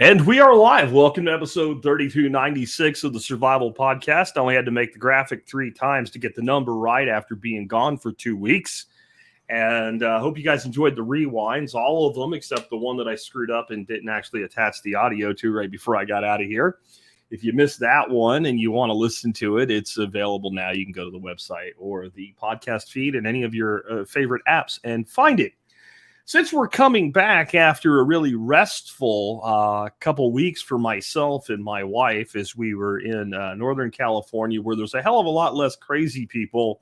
And we are live. Welcome to episode 3296 of the Survival Podcast. I only had to make the graphic 3 times to get the number right after being gone for 2 weeks. And I hope you guys enjoyed the rewinds, all of them, except the one that I screwed up and didn't actually attach the audio to right before I got out of here. If you missed that one and you want to listen to it, it's available now. You can go to the website or the podcast feed and any of your favorite apps and find it. Since we're coming back after a really restful couple weeks for myself and my wife as we were in Northern California, where there's a hell of a lot less crazy people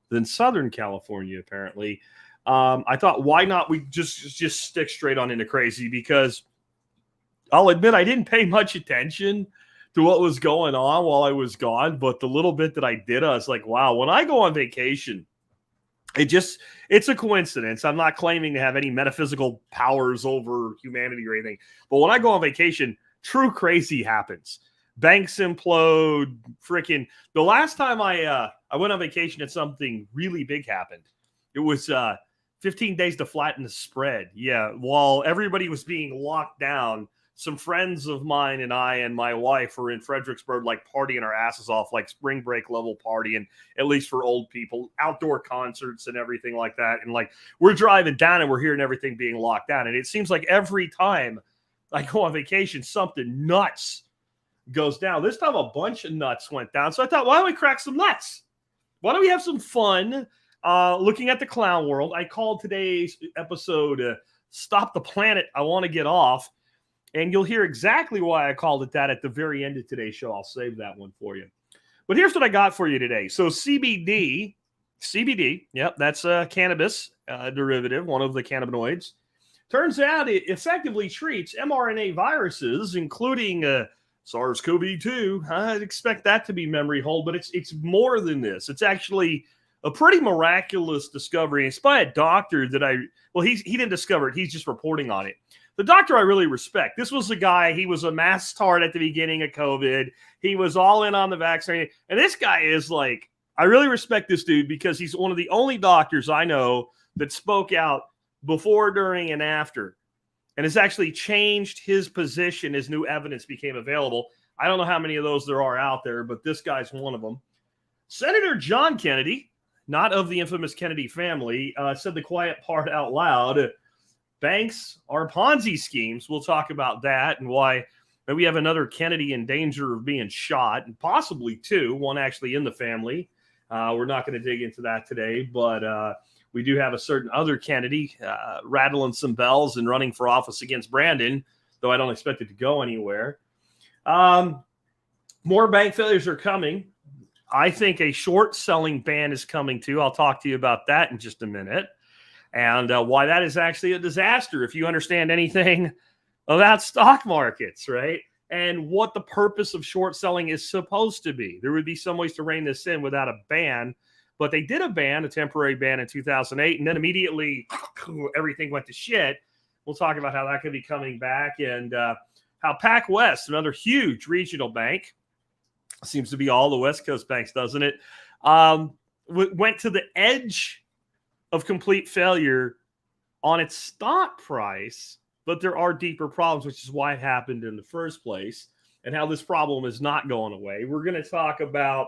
than Southern California, apparently, I thought, why not we just stick straight on into crazy? Because I'll admit I didn't pay much attention to what was going on while I was gone, but the little bit that I did, I was like, wow, when I go on vacation, it's a coincidence. I'm not claiming to have any metaphysical powers over humanity or anything. But when I go on vacation, true crazy happens. Banks implode. Freaking the last time I went on vacation and something really big happened. It was 15 days to flatten the spread. Yeah, while everybody was being locked down, some friends of mine and I and my wife were in Fredericksburg, like partying our asses off, like spring break level partying, at least for old people, outdoor concerts and everything like that. And like we're driving down and we're hearing everything being locked down. And it seems like every time I go on vacation, something nuts goes down. This time a bunch of nuts went down. So I thought, why don't we crack some nuts? Why don't we have some fun looking at the clown world? I called today's episode Stop the Planet, I Want to Get Off. And you'll hear exactly why I called it that at the very end of today's show. I'll save that one for you. But here's what I got for you today. So CBD, yep, that's a cannabis derivative, one of the cannabinoids. Turns out it effectively treats mRNA viruses, including SARS-CoV-2. I'd expect that to be memory hold, but it's more than this. It's actually a pretty miraculous discovery. It's by a doctor that he didn't discover it. He's just reporting on it. The doctor I really respect. This was a guy, he was a mass tart at the beginning of COVID. He was all in on the vaccine. And this guy is like, I really respect this dude because he's one of the only doctors I know that spoke out before, during, and after. And has actually changed his position as new evidence became available. I don't know how many of those there are out there, but this guy's one of them. Senator John Kennedy, not of the infamous Kennedy family, said the quiet part out loud. Banks are Ponzi schemes. We'll talk about that and why we have another Kennedy in danger of being shot, and possibly 2, one actually in the family. We're not going to dig into that today, but we do have a certain other Kennedy rattling some bells and running for office against Brandon, though I don't expect it to go anywhere. More bank failures are coming. I think a short selling ban is coming too. I'll talk to you about that in just a minute. And why that is actually a disaster if you understand anything about stock markets, right? And what the purpose of short selling is supposed to be. There would be some ways to rein this in without a ban, but they did a temporary ban in 2008, and then immediately everything went to shit. We'll talk about how that could be coming back and how PacWest, another huge regional bank, seems to be all the West Coast banks, doesn't it, went to the edge of complete failure on its stock price, but there are deeper problems, which is why it happened in the first place and how this problem is not going away. We're going to talk about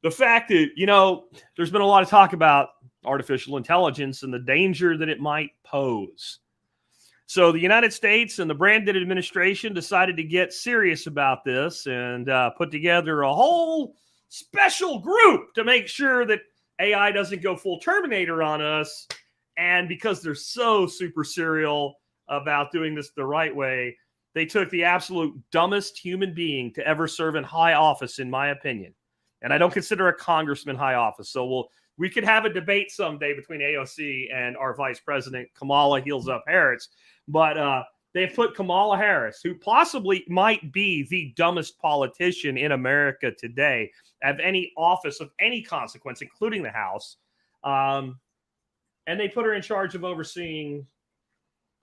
the fact that, there's been a lot of talk about artificial intelligence and the danger that it might pose. So the United States and the Brandon administration decided to get serious about this and put together a whole special group to make sure that AI doesn't go full Terminator on us. And because they're so super serial about doing this the right way, they took the absolute dumbest human being to ever serve in high office, in my opinion. And I don't consider a congressman high office. So we could have a debate someday between AOC and our vice president, Kamala Heels Up Harris. But they've put Kamala Harris, who possibly might be the dumbest politician in America today, of any office of any consequence, including the House. And they put her in charge of overseeing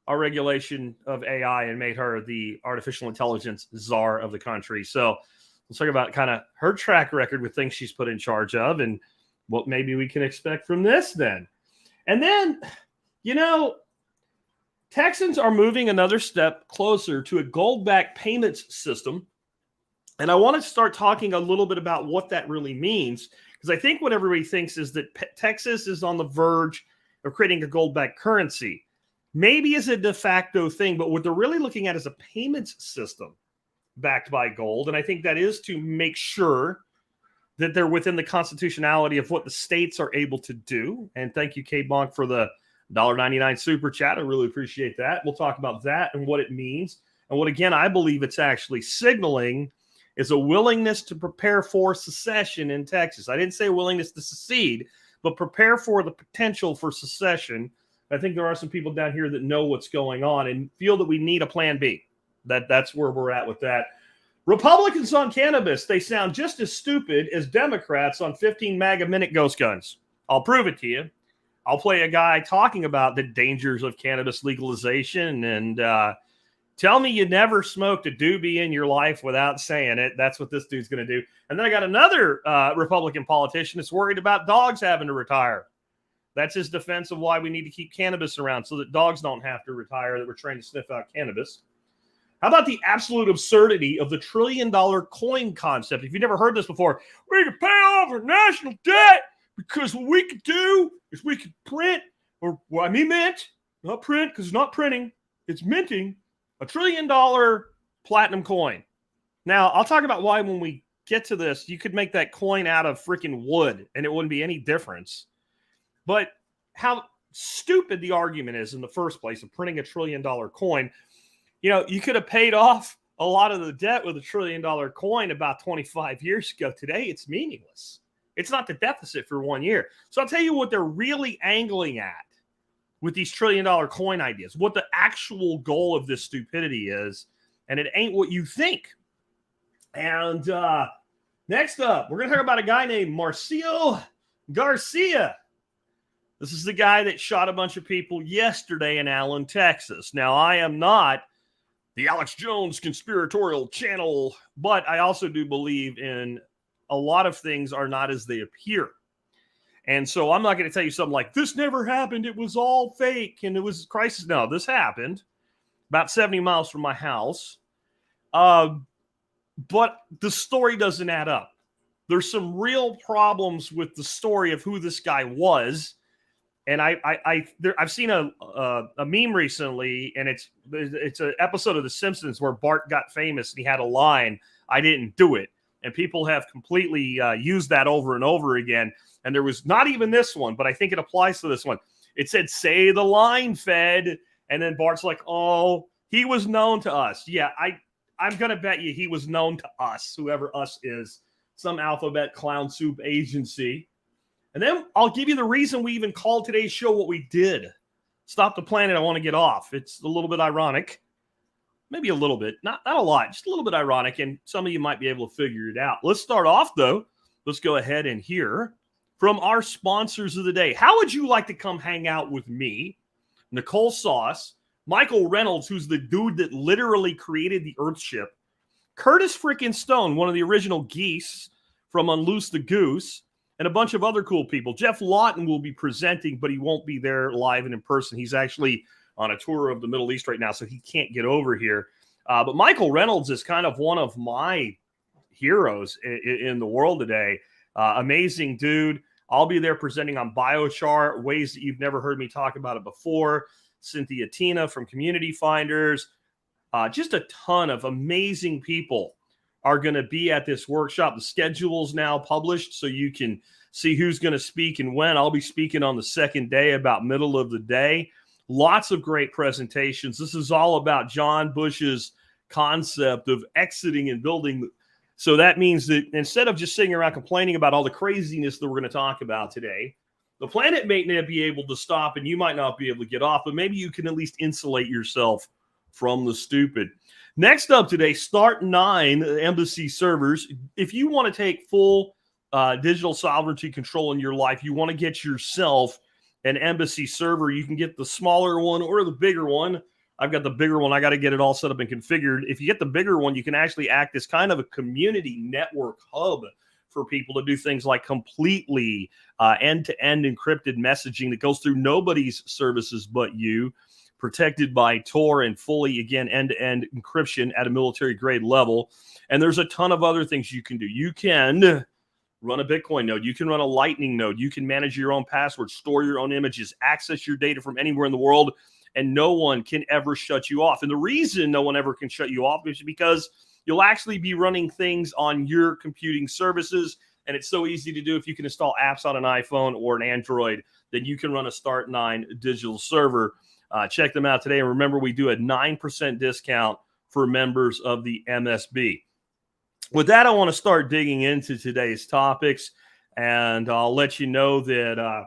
our regulation of AI and made her the artificial intelligence czar of the country. So let's talk about kind of her track record with things she's put in charge of and what maybe we can expect from this then. And then, Texans are moving another step closer to a gold-backed payments system. And I want to start talking a little bit about what that really means, because I think what everybody thinks is that Texas is on the verge of creating a gold-backed currency. Maybe it's a de facto thing, but what they're really looking at is a payments system backed by gold. And I think that is to make sure that they're within the constitutionality of what the states are able to do. And thank you, K-Bonk, for the $1.99 super chat. I really appreciate that. We'll talk about that and what it means. And what, again, I believe it's actually signaling is a willingness to prepare for secession in Texas. I didn't say willingness to secede, but prepare for the potential for secession. I think there are some people down here that know what's going on and feel that we need a plan B. That's where we're at with that. Republicans on cannabis, they sound just as stupid as Democrats on 15 MAGA minute ghost guns. I'll prove it to you. I'll play a guy talking about the dangers of cannabis legalization and tell me you never smoked a doobie in your life without saying it. That's what this dude's going to do. And then I got another Republican politician that's worried about dogs having to retire. That's his defense of why we need to keep cannabis around so that dogs don't have to retire, that we're trained to sniff out cannabis. How about the absolute absurdity of the $1 trillion coin concept? If you've never heard this before, we can pay off our national debt because what we could do is we could print, or well, I mean mint, not print because it's not printing, it's minting $1 trillion platinum coin. Now, I'll talk about why when we get to this, you could make that coin out of freaking wood and it wouldn't be any difference. But how stupid the argument is in the first place of printing $1 trillion coin. You know, you could have paid off a lot of the debt with $1 trillion coin about 25 years ago. Today, it's meaningless. It's not the deficit for 1 year. So I'll tell you what they're really angling at with these $1 trillion coin ideas, what the actual goal of this stupidity is, and it ain't what you think. And next up, we're going to talk about a guy named Marcio Garcia. This is the guy that shot a bunch of people yesterday in Allen, Texas. Now, I am not the Alex Jones conspiratorial channel, but I also do believe in a lot of things are not as they appear. And so I'm not going to tell you something like, this never happened, it was all fake, and it was crisis. No, this happened about 70 miles from my house. But the story doesn't add up. There's some real problems with the story of who this guy was. And I've seen a meme recently, and it's an episode of The Simpsons where Bart got famous and he had a line, "I didn't do it." And people have completely used that over and over again. And there was not even this one, but I think it applies to this one. It said, "Say the line, Fed." And then Bart's like, "Oh, he was known to us." Yeah, I'm going to bet you he was known to us, whoever us is, some alphabet clown soup agency. And then I'll give you the reason we even called today's show what we did. Stop the planet, I want to get off. It's a little bit ironic. Maybe a little bit. Not a lot. Just a little bit ironic. And some of you might be able to figure it out. Let's start off, though. Let's go ahead and hear from our sponsors of the day. How would you like to come hang out with me, Nicole Sauce, Michael Reynolds, who's the dude that literally created the Earthship, Curtis freaking Stone, one of the original geese from Unloose the Goose, and a bunch of other cool people. Jeff Lawton will be presenting, but he won't be there live and in person. He's actually on a tour of the Middle East right now, so he can't get over here. But Michael Reynolds is kind of one of my heroes in the world today. Amazing dude. I'll be there presenting on biochar, ways that you've never heard me talk about it before. Cynthia Tina from Community Finders. Just a ton of amazing people are going to be at this workshop. The schedule's now published, so you can see who's going to speak and when. I'll be speaking on the second day, about middle of the day. Lots of great presentations. This is all about John Bush's concept of exiting and building. So that means that instead of just sitting around complaining about all the craziness that we're going to talk about today, the planet may not be able to stop and you might not be able to get off, but maybe you can at least insulate yourself from the stupid. Next up today, Start9 Embassy servers. If you want to take full digital sovereignty control in your life, you want to get yourself an embassy server. You can get the smaller one or the bigger one. I've got the bigger one. I got to get it all set up and configured. If you get the bigger one, you can actually act as kind of a community network hub for people to do things like completely end-to-end encrypted messaging that goes through nobody's services but you. protected by Tor and fully, again, end-to-end encryption at a military-grade level. And there's a ton of other things you can do. You can run a Bitcoin node. You can run a Lightning node. You can manage your own passwords, store your own images, access your data from anywhere in the world, and no one can ever shut you off. And the reason no one ever can shut you off is because you'll actually be running things on your computing services, and it's so easy to do. If you can install apps on an iPhone or an Android, then you can run a Start9 digital server. Check them out today. And remember, we do a 9% discount for members of the MSB. With that, I want to start digging into today's topics, and I'll let you know that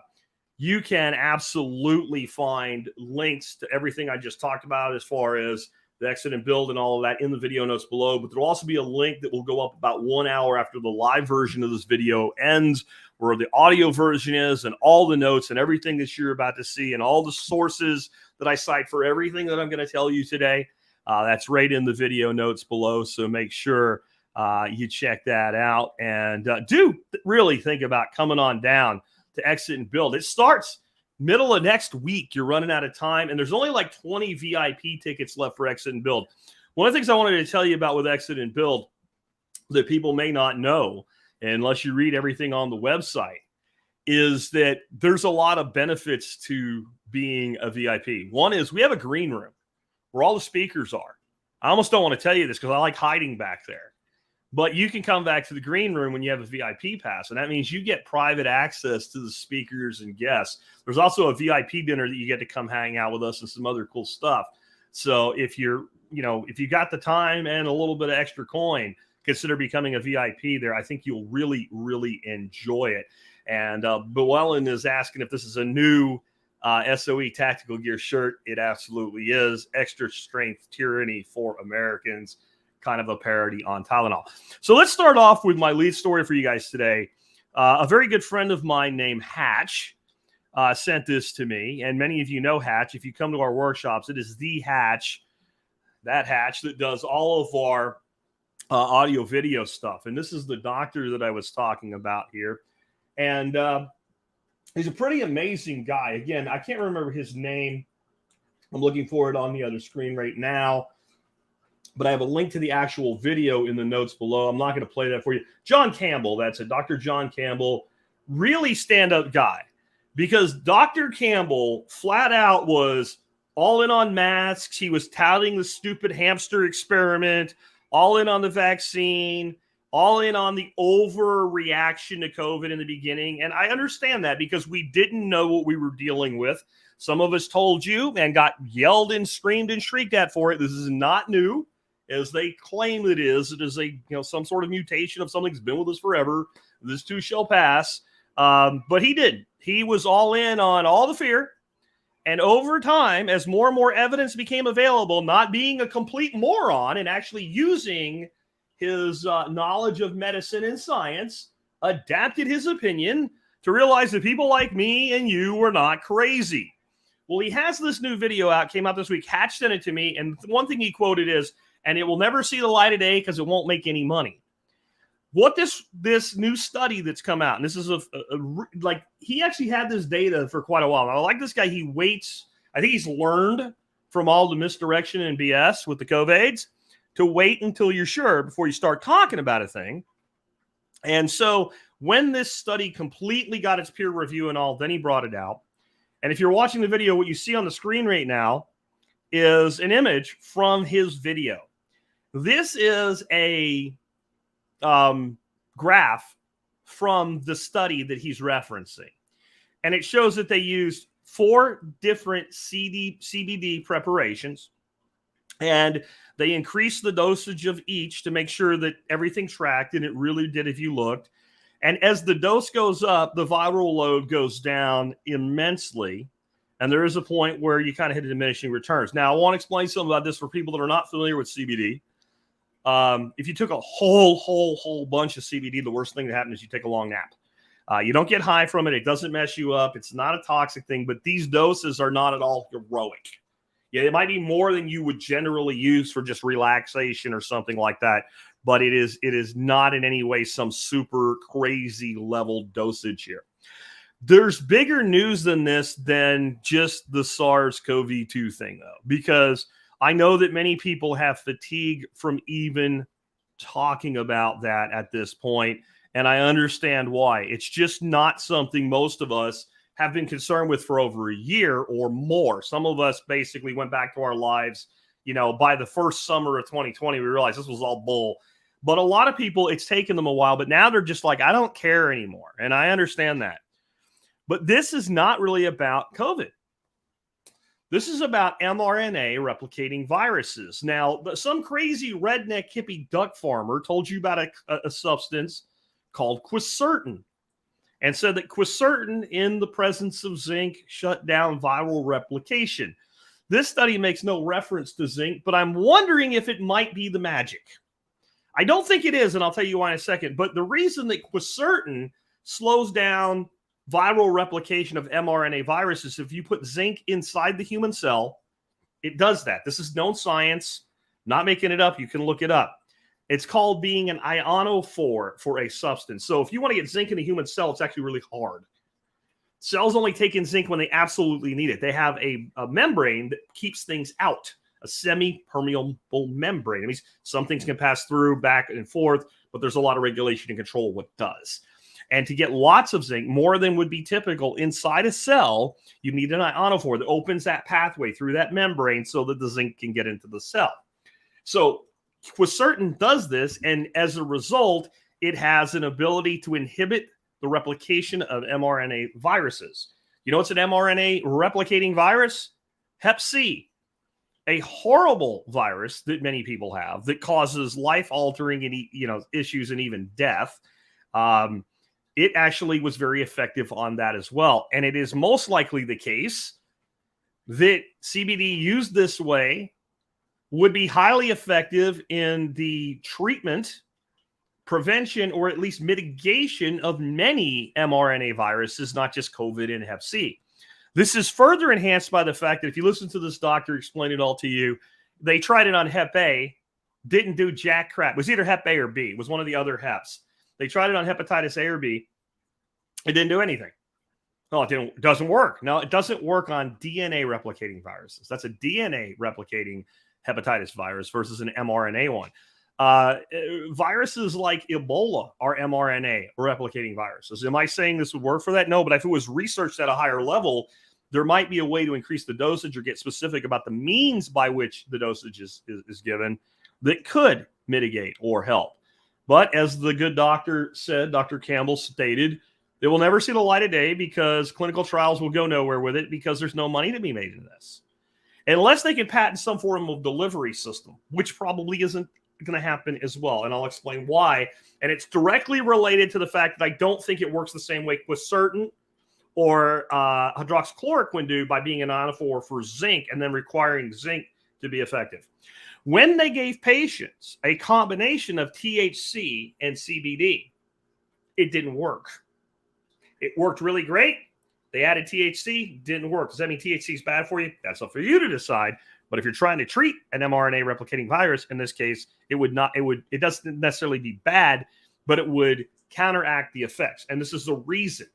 you can absolutely find links to everything I just talked about as far as the exit and build and all of that in the video notes below. But there'll also be a link that will go up about 1 hour after the live version of this video ends, where the audio version is, and all the notes and everything that you're about to see and all the sources that I cite for everything that I'm going to tell you today. That's right in the video notes below. So make sure you check that out, and do really think about coming on down to Exit and Build. It starts middle of next week. You're running out of time, and there's only like 20 VIP tickets left for Exit and Build. One of the things I wanted to tell you about with Exit and Build that people may not know, unless you read everything on the website, is that there's a lot of benefits to being a VIP. One is we have a green room where all the speakers are. I almost don't want to tell you this because I like hiding back there. But you can come back to the green room when you have a VIP pass, and that means you get private access to the speakers and guests. There's also a VIP dinner that you get to come hang out with us and some other cool stuff. So if if you got the time and a little bit of extra coin, consider becoming a VIP there. I think you'll really, really enjoy it. And Llewellyn is asking if this is a new SOE Tactical Gear shirt. It absolutely is. Extra strength tyranny for Americans. Kind of a parody on Tylenol. So let's start off with my lead story for you guys today. A very good friend of mine named Hatch sent this to me, and many of you know Hatch. If you come to our workshops, it is the Hatch, that Hatch that does all of our audio video stuff. And this is the doctor that I was talking about here. And he's a pretty amazing guy. Again, I can't remember his name. I'm looking for it on the other screen right now, but I have a link to the actual video in the notes below. I'm not going to play that for you. John Campbell, that's it. Dr. John Campbell, really stand-up guy, because Dr. Campbell flat out was all in on masks. He was touting the stupid hamster experiment, all in on the vaccine, all in on the overreaction to COVID in the beginning. And I understand that because we didn't know what we were dealing with. Some of us told you and got yelled and screamed and shrieked at for it. This is not new, as they claim it is. It is some sort of mutation of something that's been with us forever. This too shall pass. But he didn't. He was all in on all the fear. And over time, as more and more evidence became available, not being a complete moron and actually using his knowledge of medicine and science, adapted his opinion to realize that people like me and you were not crazy. Well, he has this new video out, came out this week. Hatch sent it to me, and one thing he quoted is, and it will never see the light of day because it won't make any money. What this new study that's come out, and this is he actually had this data for quite a while. I like this guy. He waits. I think he's learned from all the misdirection and BS with the COVIDs to wait until you're sure before you start talking about a thing. And so when this study completely got its peer review and all, then he brought it out. And if you're watching the video, what you see on the screen right now is an image from his video. This is a graph from the study that he's referencing. And it shows that they used 4 different CBD preparations, and they increased the dosage of each to make sure that everything tracked, and it really did if you looked. And as the dose goes up, the viral load goes down immensely, and there is a point where you kind of hit a diminishing returns. Now, I want to explain something about this for people that are not familiar with CBD. If you took a whole bunch of CBD, the worst thing that happens is you take a long nap. You don't get high from it. It doesn't mess you up. It's not a toxic thing, but these doses are not at all heroic. Yeah, it might be more than you would generally use for just relaxation or something like that, but it is not in any way some super crazy level dosage here. There's bigger news than this than just the SARS-CoV-2 thing, though, because I know that many people have fatigue from even talking about that at this point, and I understand why. It's just not something most of us have been concerned with for over a year or more. Some of us basically went back to our lives, by the first summer of 2020, we realized this was all bull. But a lot of people, it's taken them a while, but now they're just like, I don't care anymore, and I understand that. But this is not really about COVID. This is about mRNA replicating viruses. Now, some crazy redneck hippie duck farmer told you about a substance called quercetin and said that quercetin in the presence of zinc shut down viral replication. This study makes no reference to zinc, but I'm wondering if it might be the magic. I don't think it is, and I'll tell you why in a second. But the reason that quercetin slows down viral replication of mRNA viruses, if you put zinc inside the human cell, it does that. This is known science, not making it up. You can look it up. It's called being an ionophore for a substance. So if you want to get zinc in a human cell, it's actually really hard. Cells only take in zinc when they absolutely need it. They have a membrane that keeps things out, a semi-permeable membrane. It means some things can pass through back and forth, but there's a lot of regulation and control of what does. And to get lots of zinc, more than would be typical inside a cell, you need an ionophore that opens that pathway through that membrane so that the zinc can get into the cell. So quercetin does this, and as a result, it has an ability to inhibit the replication of mRNA viruses. You know what's an mRNA replicating virus? Hep C, a horrible virus that many people have that causes life-altering and issues and even death. It actually was very effective on that as well. And it is most likely the case that CBD used this way would be highly effective in the treatment, prevention, or at least mitigation of many mRNA viruses, not just COVID and Hep C. This is further enhanced by the fact that if you listen to this doctor explain it all to you, they tried it on Hep A, didn't do jack crap. It was either Hep A or B. It was one of the other Heps. They tried it on hepatitis A or B. It didn't do anything. No, it doesn't work. No, it doesn't work on DNA replicating viruses. That's a DNA replicating hepatitis virus versus an mRNA one. Viruses like Ebola are mRNA replicating viruses. Am I saying this would work for that? No, but if it was researched at a higher level, there might be a way to increase the dosage or get specific about the means by which the dosage is given that could mitigate or help. But as the good doctor said, Dr. Campbell stated, they will never see the light of day because clinical trials will go nowhere with it because there's no money to be made in this. Unless they can patent some form of delivery system, which probably isn't going to happen as well. And I'll explain why. And it's directly related to the fact that I don't think it works the same way quercetin or hydroxychloroquine do by being an ionophore for zinc and then requiring zinc to be effective. When they gave patients a combination of THC and CBD, it didn't work. It worked really great. They added THC, didn't work. Does that mean THC is bad for you? That's up for you to decide. But if you're trying to treat an mRNA replicating virus, in this case, it doesn't necessarily be bad, but it would counteract the effects. And this is the reason.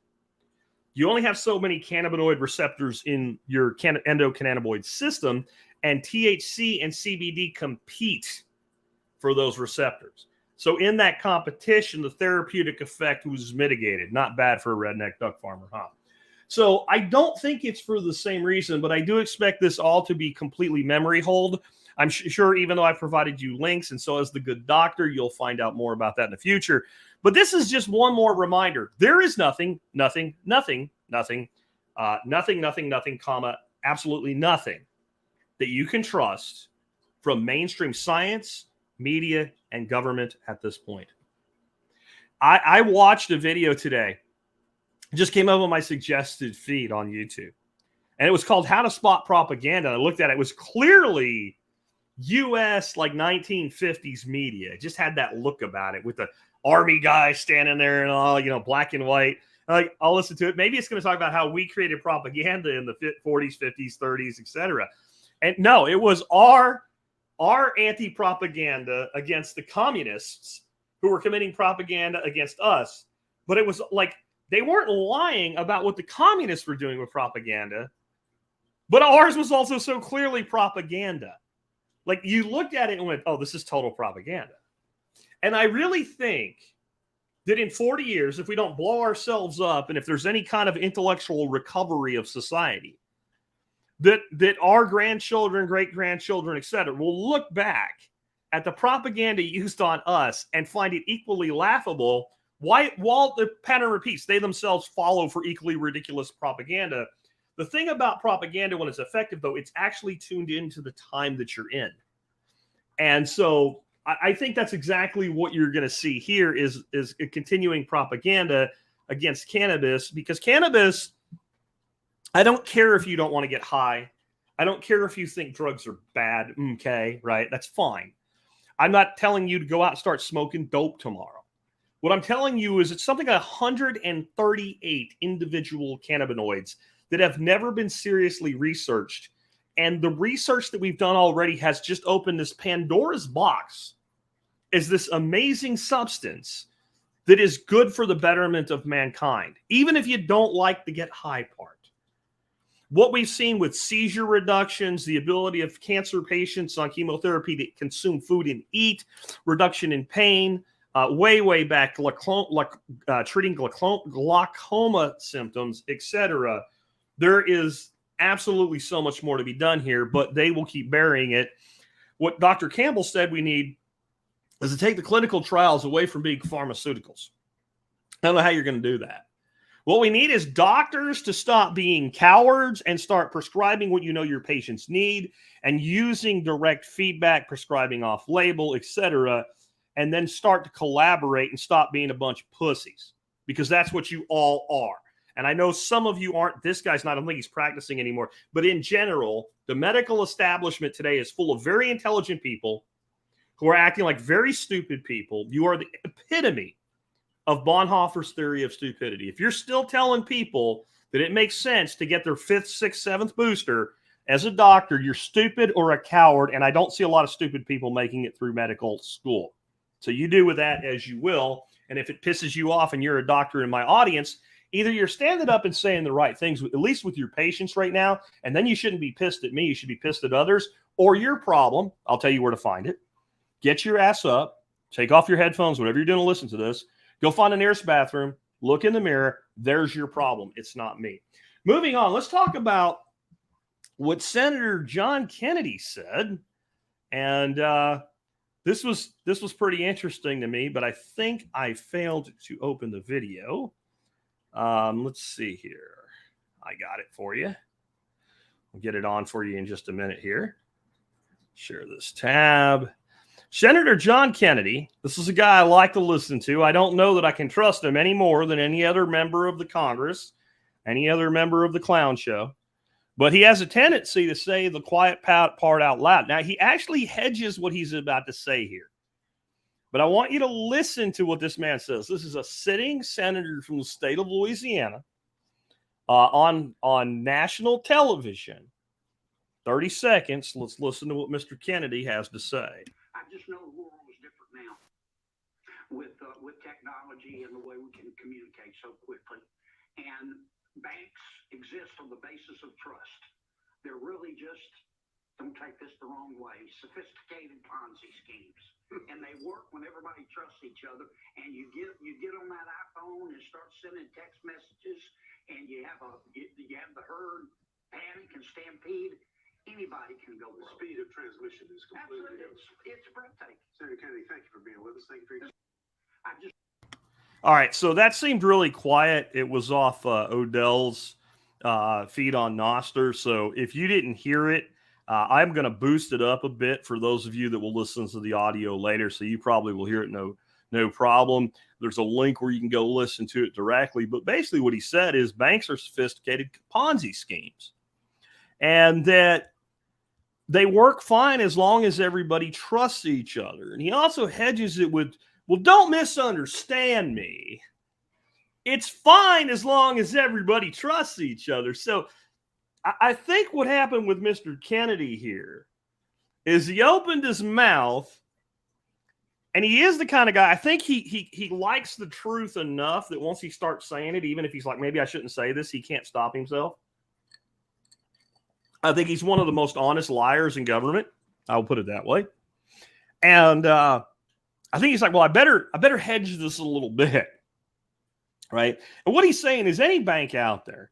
You only have so many cannabinoid receptors in your endocannabinoid system, and THC and CBD compete for those receptors. So in that competition, the therapeutic effect was mitigated. Not bad for a redneck duck farmer, huh? So I don't think it's for the same reason, but I do expect this all to be completely memory hold. I'm sure even though I've provided you links, and so as the good doctor, you'll find out more about that in the future. But this is just one more reminder. There is nothing, comma, absolutely nothing that you can trust from mainstream science, media, and government at this point. I watched a video today. It just came up on my suggested feed on YouTube. And it was called How to Spot Propaganda. I looked at it. It was clearly U.S. like 1950s media. It just had that look about it with the army guy standing there and all, black and white. I'll listen to it. Maybe it's going to talk about how we created propaganda in the 40s, 50s, 30s, etc. And no, it was our anti-propaganda against the communists who were committing propaganda against us. But it was like They weren't lying about what the communists were doing with propaganda, but ours was also so clearly propaganda. Like, you looked at it and went, oh, this is total propaganda. And I really think that in 40 years, if we don't blow ourselves up and if there's any kind of intellectual recovery of society, that our grandchildren, great-grandchildren, et cetera, will look back at the propaganda used on us and find it equally laughable. While the pattern repeats, they themselves follow for equally ridiculous propaganda. The thing about propaganda when it's effective, though, it's actually tuned into the time that you're in. And so I think that's exactly what you're going to see here is a continuing propaganda against cannabis, because cannabis, I don't care if you don't want to get high. I don't care if you think drugs are bad. Okay, right? That's fine. I'm not telling you to go out and start smoking dope tomorrow. What I'm telling you is it's something like 138 individual cannabinoids that have never been seriously researched. And the research that we've done already has just opened this Pandora's box as this amazing substance that is good for the betterment of mankind, even if you don't like the get high part. What we've seen with seizure reductions, the ability of cancer patients on chemotherapy to consume food and eat, reduction in pain, way back, treating glaucoma symptoms, etc. There is absolutely so much more to be done here, but they will keep burying it. What Dr. Campbell said we need is to take the clinical trials away from being pharmaceuticals. I don't know how you're going to do that. What we need is doctors to stop being cowards and start prescribing what you know your patients need and using direct feedback, prescribing off label, etc., and then start to collaborate and stop being a bunch of pussies, because that's what you all are. And I know some of you aren't. This guy's not. I don't think he's practicing anymore. But in general, the medical establishment today is full of very intelligent people who are acting like very stupid people. You are the epitome of Bonhoeffer's theory of stupidity. If you're still telling people that it makes sense to get their 5th, 6th, 7th booster as a doctor, you're stupid or a coward. And I don't see a lot of stupid people making it through medical school. So you do with that as you will. And if it pisses you off and you're a doctor in my audience, either you're standing up and saying the right things, at least with your patients right now, and then you shouldn't be pissed at me. You should be pissed at others. Or your problem, I'll tell you where to find it. Get your ass up, take off your headphones, whatever you're doing to listen to this. Go find the nearest bathroom, look in the mirror. There's your problem. It's not me. Moving on, let's talk about what Senator John Kennedy said. And this was pretty interesting to me, but I think I failed to open the video. Let's see here. I got it for you. I'll get it on for you in just a minute here. Share this tab. Senator John Kennedy, this is a guy I like to listen to. I don't know that I can trust him any more than any other member of the Congress, any other member of the clown show. But he has a tendency to say the quiet part out loud. Now, he actually hedges what he's about to say here. But I want you to listen to what this man says. This is a sitting senator from the state of Louisiana on national television. 30 seconds. Let's listen to what Mr. Kennedy has to say. I just know the world is different now with technology and the way we can communicate so quickly. And banks exist on the basis of trust. They're really just, don't take this the wrong way, sophisticated Ponzi schemes. And they work when everybody trusts each other. And you get on that iPhone and start sending text messages, and you have the herd panic and stampede. Anybody can go broke. The speed of transmission is completely different. It's breathtaking. Senator Kennedy, thank you for being with us. Thank you for your... All right, so that seemed really quiet. It was off Odell's feed on Nostr. So if you didn't hear it, I'm going to boost it up a bit for those of you that will listen to the audio later. So you probably will hear it no problem. There's a link where you can go listen to it directly. But basically what he said is banks are sophisticated Ponzi schemes, and that they work fine as long as everybody trusts each other. And he also hedges it with, well, don't misunderstand me. It's fine as long as everybody trusts each other. So I think what happened with Mr. Kennedy here is he opened his mouth And he is the kind of guy, I think he likes the truth enough that once he starts saying it, even if he's like, maybe I shouldn't say this, he can't stop himself. I think he's one of the most honest liars in government. I'll put it that way. And I think he's like, well, I better hedge this a little bit. Right. And what he's saying is any bank out there,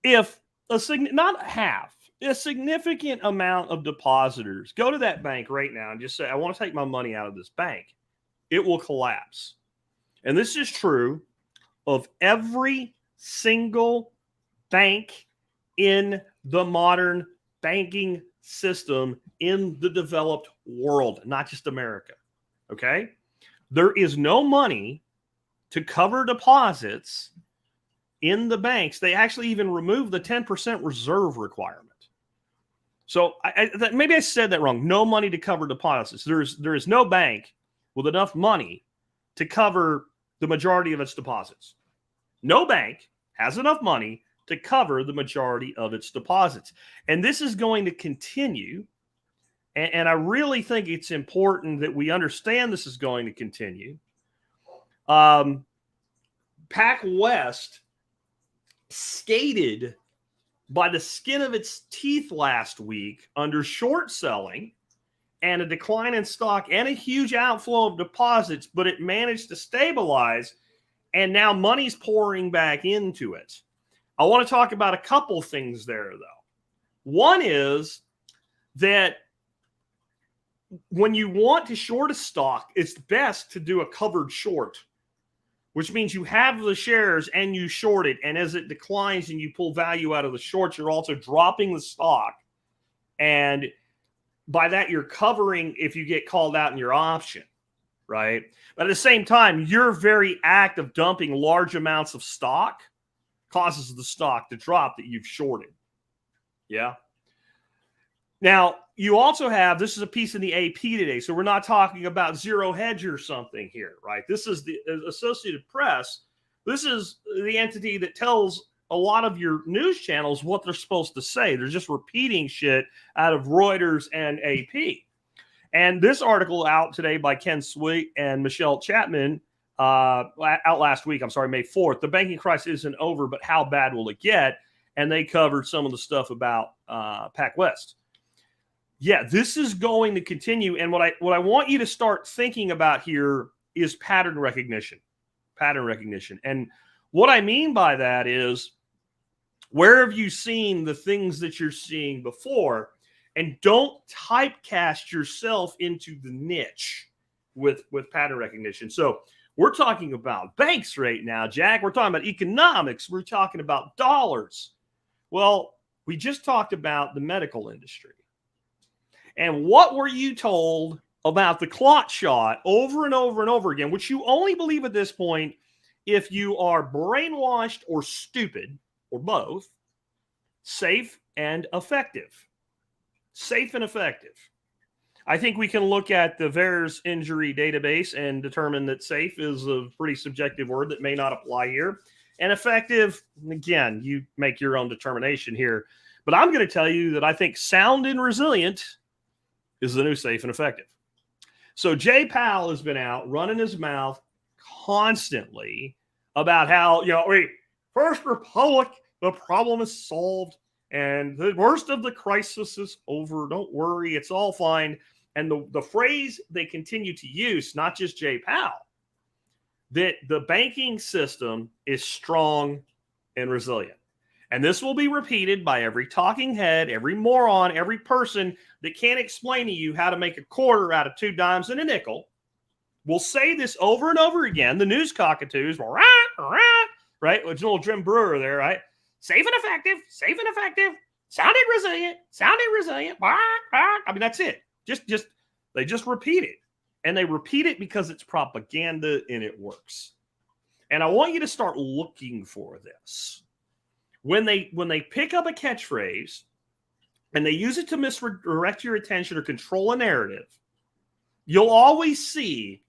if a significant amount of depositors go to that bank right now and just say, I want to take my money out of this bank, it will collapse. And this is true of every single bank in the modern banking system in the developed world, not just America. Okay? There is no money to cover deposits in the banks. They actually even remove the 10% reserve requirement. So maybe I said that wrong. No money to cover deposits. There is no bank with enough money to cover the majority of its deposits. No bank has enough money to cover the majority of its deposits. And this is going to continue. And I really think it's important that we understand this is going to continue. Pac West skated by the skin of its teeth last week under short selling and a decline in stock and a huge outflow of deposits, but it managed to stabilize, and now money's pouring back into it. I want to talk about a couple things there, though. One is that when you want to short a stock, it's best to do a covered short, which means you have the shares and you short it. And as it declines and you pull value out of the shorts, you're also dropping the stock. And by that, you're covering if you get called out in your option, right? But at the same time, your very act of dumping large amounts of stock causes the stock to drop that you've shorted. Yeah. Now, you also have, this is a piece in the AP today, so we're not talking about Zero Hedge or something here, right? This is the Associated Press. This is the entity that tells a lot of your news channels what they're supposed to say. They're just repeating shit out of Reuters and AP. And this article out today by Ken Sweet and Michelle Chapman, out last week, May 4th. The banking crisis isn't over, but how bad will it get? And they covered some of the stuff about Pac West. Yeah, this is going to continue. And what I want you to start thinking about here is pattern recognition. Pattern recognition. And what I mean by that is, where have you seen the things that you're seeing before? And don't typecast yourself into the niche with pattern recognition. So we're talking about banks right now, Jack. We're talking about economics. We're talking about dollars. Well, we just talked about the medical industry. And what were you told about the clot shot over and over and over again, which you only believe at this point if you are brainwashed or stupid, or both, safe and effective. Safe and effective. I think we can look at the VAERS injury database and determine that safe is a pretty subjective word that may not apply here. And effective, again, you make your own determination here. But I'm going to tell you that I think sound and resilient is the new safe and effective. So Jay Powell has been out running his mouth constantly about how, First Republic, the problem is solved and the worst of the crisis is over. Don't worry, it's all fine. And the phrase they continue to use, not just Jay Powell, that the banking system is strong and resilient. And this will be repeated by every talking head, every moron, every person that can't explain to you how to make a quarter out of 2 dimes and a nickel. We'll say this over and over again. The news cockatoos, right? With little Jim Brewer there, right? Safe and effective, sounded resilient. I mean, that's it. They just repeat it. And they repeat it because it's propaganda and it works. And I want you to start looking for this. When they pick up a catchphrase and they use it to misdirect your attention or control a narrative, you'll always see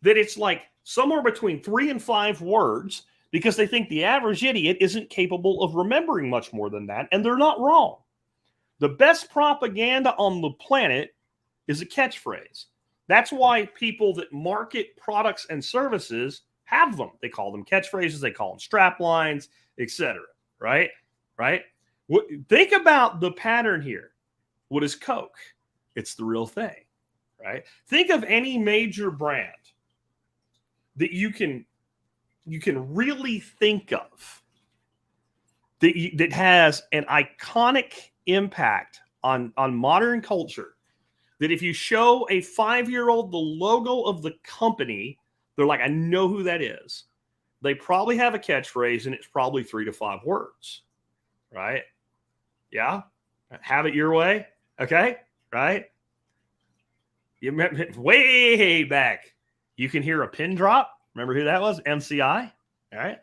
that it's like somewhere between 3 and 5 words, because they think the average idiot isn't capable of remembering much more than that, and they're not wrong. The best propaganda on the planet is a catchphrase. That's why people that market products and services have them. They call them catchphrases, they call them strap lines, etc. Right? Right? Think about the pattern here. What is Coke? It's the real thing, right? Think of any major brand that you can really think of that has an iconic impact on modern culture. That if you show a 5-year-old the logo of the company, they're like, I know who that is. They probably have a catchphrase, and it's probably 3 to 5 words, right? Yeah, have it your way, okay, right? You remember way back, you can hear a pin drop. Remember who that was? MCI, all right?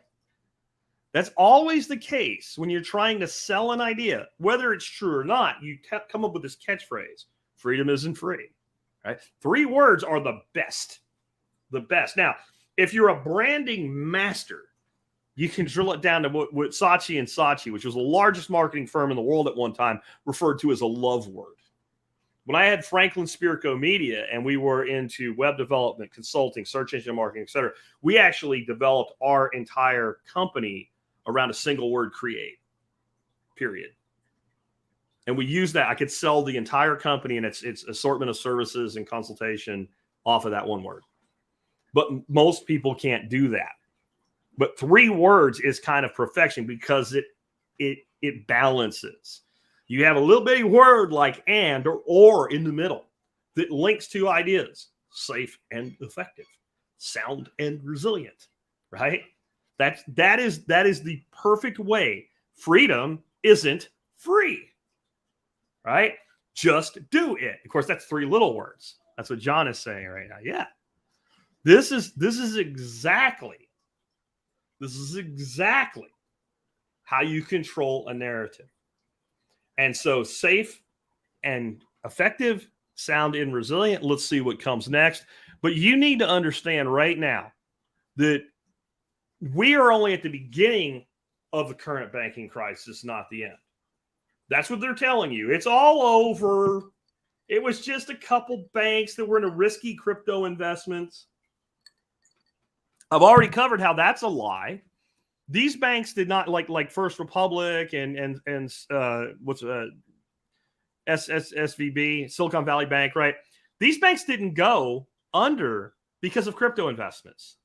That's always the case when you're trying to sell an idea, whether it's true or not. You come up with this catchphrase. Freedom isn't free, right? 3 words are the best. The best. Now, if you're a branding master, you can drill it down to what Saatchi & Saatchi, which was the largest marketing firm in the world at one time, referred to as a love word. When I had Franklin Spirko Media and we were into web development, consulting, search engine marketing, et cetera, we actually developed our entire company around a single word: create, period. And we use that. I could sell the entire company and its assortment of services and consultation off of that one word. But most people can't do that. But 3 words is kind of perfection because it balances. You have a little bitty word like and or in the middle that links 2 ideas: safe and effective, sound and resilient, right? That is the perfect way. Freedom isn't free. Right? Just do it. Of course, that's 3 little words. That's what John is saying right now. Yeah. This is exactly how you control a narrative. And so safe and effective, sound and resilient. Let's see what comes next. But you need to understand right now that we are only at the beginning of the current banking crisis, not the end. That's what they're telling you. It's all over. It was just a couple banks that were into risky crypto investments. I've already covered how that's a lie. These banks did not like First Republic and what's SVB, Silicon Valley Bank, right? These banks didn't go under because of crypto investments.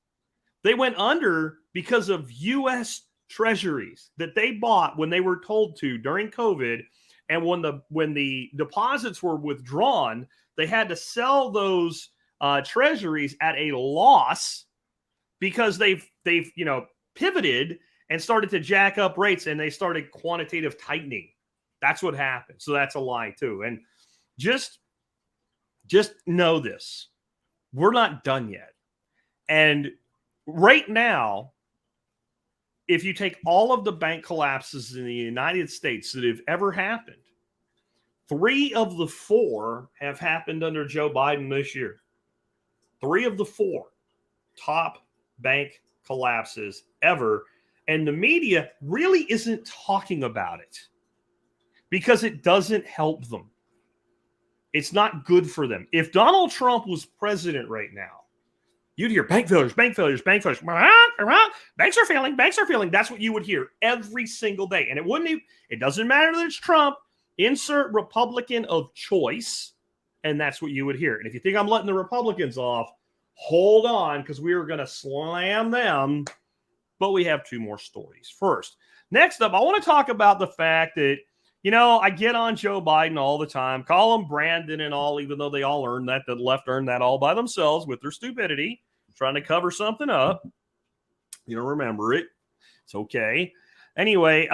They went under because of U.S. treasuries that they bought when they were told to during COVID, and when the deposits were withdrawn, they had to sell those treasuries at a loss because they've pivoted and started to jack up rates, and they started quantitative tightening. That's what happened. So that's a lie too. And just know this: we're not done yet. And right now, if you take all of the bank collapses in the United States that have ever happened, 3 of the 4 have happened under Joe Biden this year. 3 of the 4 top bank collapses ever. And the media really isn't talking about it because it doesn't help them. It's not good for them. If Donald Trump was president right now, you'd hear bank failures, bank failures, bank failures. Banks are failing, banks are failing. That's what you would hear every single day. And it doesn't matter that it's Trump. Insert Republican of choice, and that's what you would hear. And if you think I'm letting the Republicans off, hold on, because we are going to slam them. But we have 2 more stories. First, next up, I want to talk about the fact that, I get on Joe Biden all the time, call him Brandon and all, even though they all earned that. The left earned that all by themselves with their stupidity, trying to cover something up. You don't remember it. It's okay. Anyway,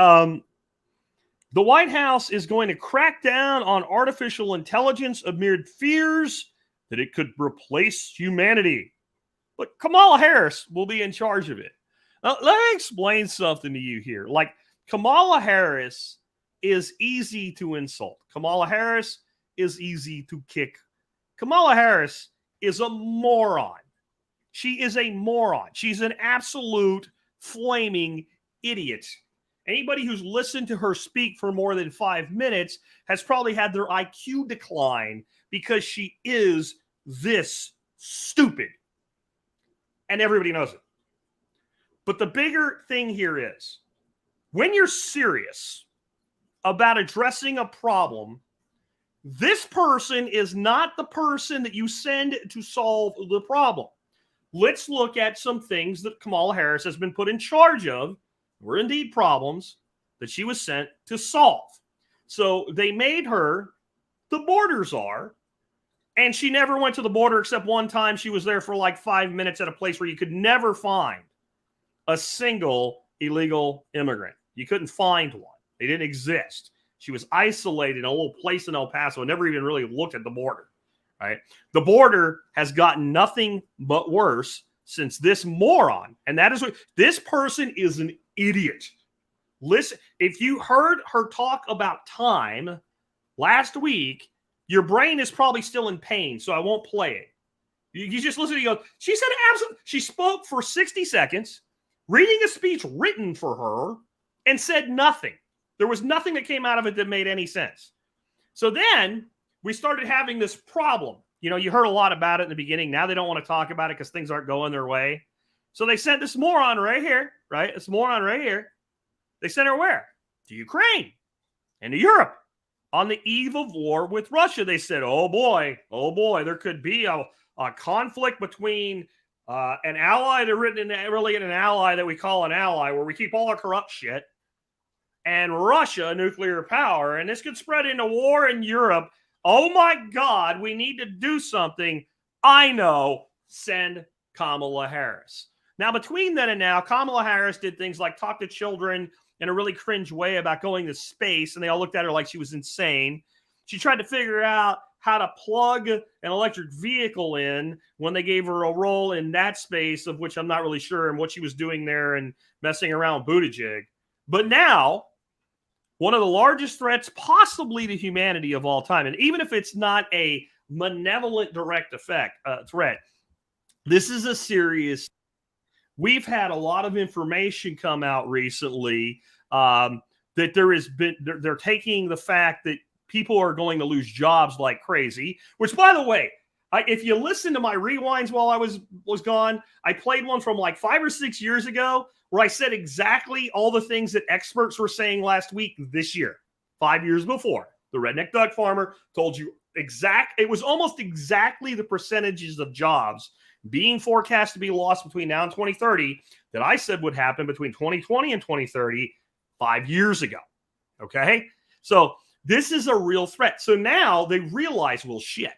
the White House is going to crack down on artificial intelligence amid fears that it could replace humanity. But Kamala Harris will be in charge of it. Now, let me explain something to you here. Like, Kamala Harris is easy to insult. Kamala Harris is easy to kick. Kamala Harris is a moron. She is a moron. She's an absolute flaming idiot. Anybody who's listened to her speak for more than 5 minutes has probably had their IQ decline because she is this stupid. And everybody knows it. But the bigger thing here is, when you're serious about addressing a problem, this person is not the person that you send to solve the problem. Let's look at some things that Kamala Harris has been put in charge of, were indeed problems that she was sent to solve. So they made her the border czar, and she never went to the border except one time. She was there for like 5 minutes at a place where you could never find a single illegal immigrant. You couldn't find one. They didn't exist. She was isolated in a little place in El Paso and never even really looked at the border, right? The border has gotten nothing but worse since this moron, and that is what this person is, an idiot. Listen, if you heard her talk about time last week, your brain is probably still in pain, so I won't play it. You just listen to you go, she said absolutely, she spoke for 60 seconds, reading a speech written for her, and said nothing. There was nothing that came out of it that made any sense. So then we started having this problem. You know, you heard a lot about it in the beginning. Now they don't want to talk about it because things aren't going their way. So they sent this moron right here, right? This moron right here. They sent her where? To Ukraine and to Europe. On the eve of war with Russia, they said, oh boy, there could be a conflict between an ally that really an ally that we call an ally, where we keep all our corrupt shit, and Russia, nuclear power, and this could spread into war in Europe. Oh my God, we need to do something. I know, send Kamala Harris. Now, between then and now, Kamala Harris did things like talk to children in a really cringe way about going to space, and they all looked at her like she was insane. She tried to figure out how to plug an electric vehicle in when they gave her a role in that space, of which I'm not really sure, and what she was doing there and messing around with Buttigieg. But now, one of the largest threats possibly to humanity of all time, and even if it's not a malevolent direct threat, this is a serious. We've had a lot of information come out recently that they're taking the fact that people are going to lose jobs like crazy, which, by the way, if you listen to my rewinds while I was gone, I played one from like 5 or 6 years ago where I said exactly all the things that experts were saying last week this year, 5 years before. The redneck duck farmer told you it was almost exactly the percentages of jobs being forecast to be lost between now and 2030 that I said would happen between 2020 and 2030 5 years ago. Okay? So this is a real threat. So now they realize, well, shit,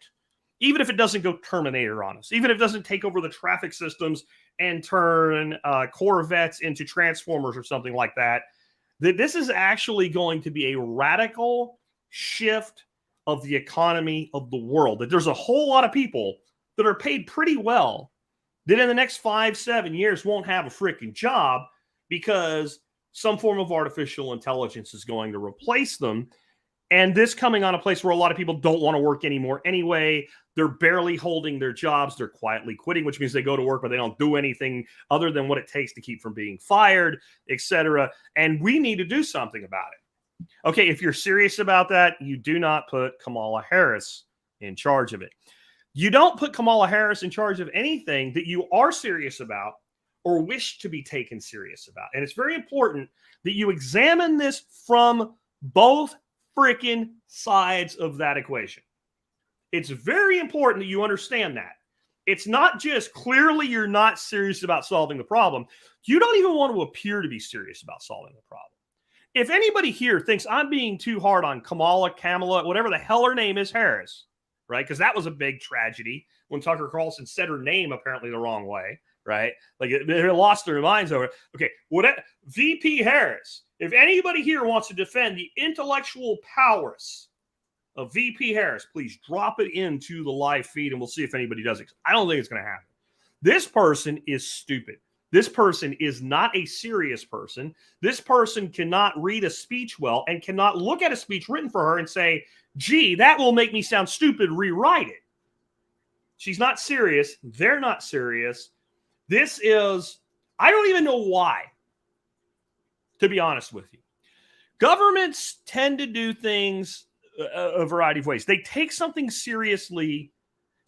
even if it doesn't go Terminator on us, even if it doesn't take over the traffic systems and turn Corvettes into Transformers or something like that, that this is actually going to be a radical shift of the economy of the world. That there's a whole lot of people that are paid pretty well that in the next 5-7 years won't have a freaking job because some form of artificial intelligence is going to replace them. And this coming on a place where a lot of people don't want to work anymore anyway. They're barely holding their jobs. They're quietly quitting, which means they go to work, but they don't do anything other than what it takes to keep from being fired, etc. And we need to do something about it. Okay, if you're serious about that, you do not put Kamala Harris in charge of it. You don't put Kamala Harris in charge of anything that you are serious about or wish to be taken serious about. And it's very important that you examine this from both freaking sides of that equation. It's very important that you understand that. It's not just clearly you're not serious about solving the problem. You don't even want to appear to be serious about solving the problem. If anybody here thinks I'm being too hard on Kamala, whatever the hell her name is, Harris, right? Because that was a big tragedy when Tucker Carlson said her name apparently the wrong way, right? Like they lost their minds over it. Okay, VP Harris. If anybody here wants to defend the intellectual prowess of VP Harris, please drop it into the live feed and we'll see if anybody does it. I don't think it's going to happen. This person is stupid. This person is not a serious person. This person cannot read a speech well and cannot look at a speech written for her and say, gee, that will make me sound stupid, rewrite it. She's not serious. They're not serious. This is, I don't even know why, to be honest with you. Governments tend to do things a variety of ways. They take something seriously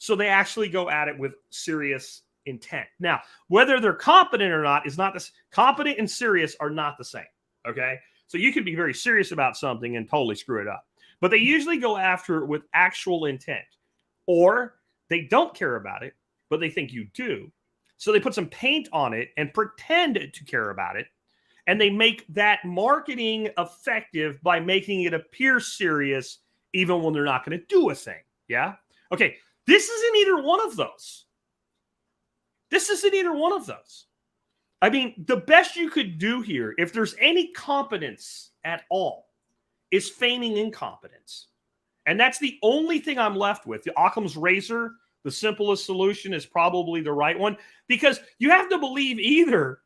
So they actually go at it with serious intent. Now, whether they're competent or not is not this. Competent and serious are not the same. Okay. So you can be very serious about something and totally screw it up. But they usually go after it with actual intent. Or they don't care about it, but they think you do. So they put some paint on it and pretend to care about it. And they make that marketing effective by making it appear serious, even when they're not going to do a thing. Yeah. Okay. This isn't either one of those. This isn't either one of those. I mean, the best you could do here, if there's any competence at all, is feigning incompetence. And that's the only thing I'm left with. The Occam's razor, the simplest solution, is probably the right one, because you have to believe either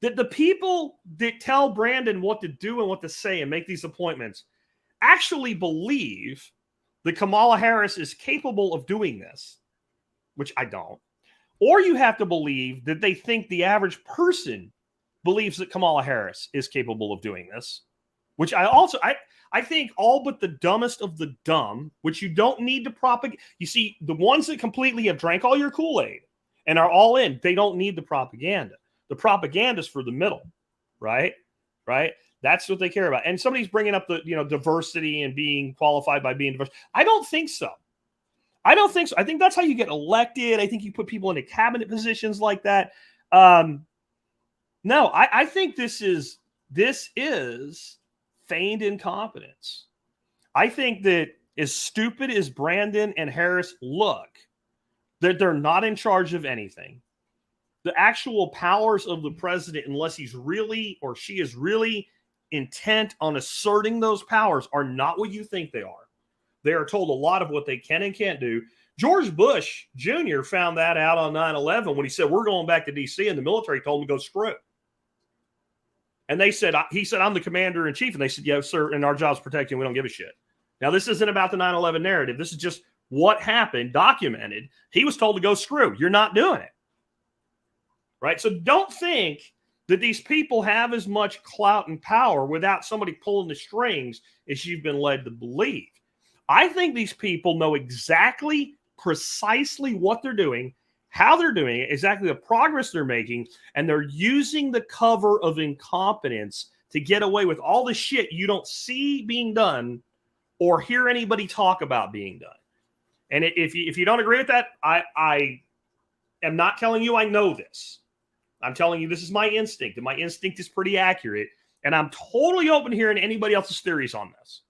that the people that tell Brandon what to do and what to say and make these appointments actually believe that Kamala Harris is capable of doing this, which I don't. Or you have to believe that they think the average person believes that Kamala Harris is capable of doing this, which I think all but the dumbest of the dumb, which you don't need to propagate. You see, the ones that completely have drank all your Kool-Aid and are all in, they don't need the propaganda. The propaganda is for the middle, right? Right? That's what they care about. And somebody's bringing up the, diversity and being qualified by being diverse. I don't think so. I don't think so. I think that's how you get elected. I think you put people into cabinet positions like that. No, I think this is feigned incompetence. I think that as stupid as Brandon and Harris look, that they're not in charge of anything. The actual powers of the president, unless he's really or she is really intent on asserting those powers, are not what you think they are. They are told a lot of what they can and can't do. George Bush Jr. found that out on 9/11 when he said, we're going back to D.C., and the military told him to go screw. And he said, I'm the commander in chief. And they said, yes, sir, and our job's protecting. We don't give a shit. Now, this isn't about the 9/11 narrative. This is just what happened, documented. He was told to go screw. You're not doing it. Right? So don't think that these people have as much clout and power without somebody pulling the strings as you've been led to believe. I think these people know exactly, precisely what they're doing, how they're doing it, exactly the progress they're making, and they're using the cover of incompetence to get away with all the shit you don't see being done or hear anybody talk about being done. And if you don't agree with that, I am not telling you I know this. I'm telling you this is my instinct, and my instinct is pretty accurate, and I'm totally open to hearing anybody else's theories on this.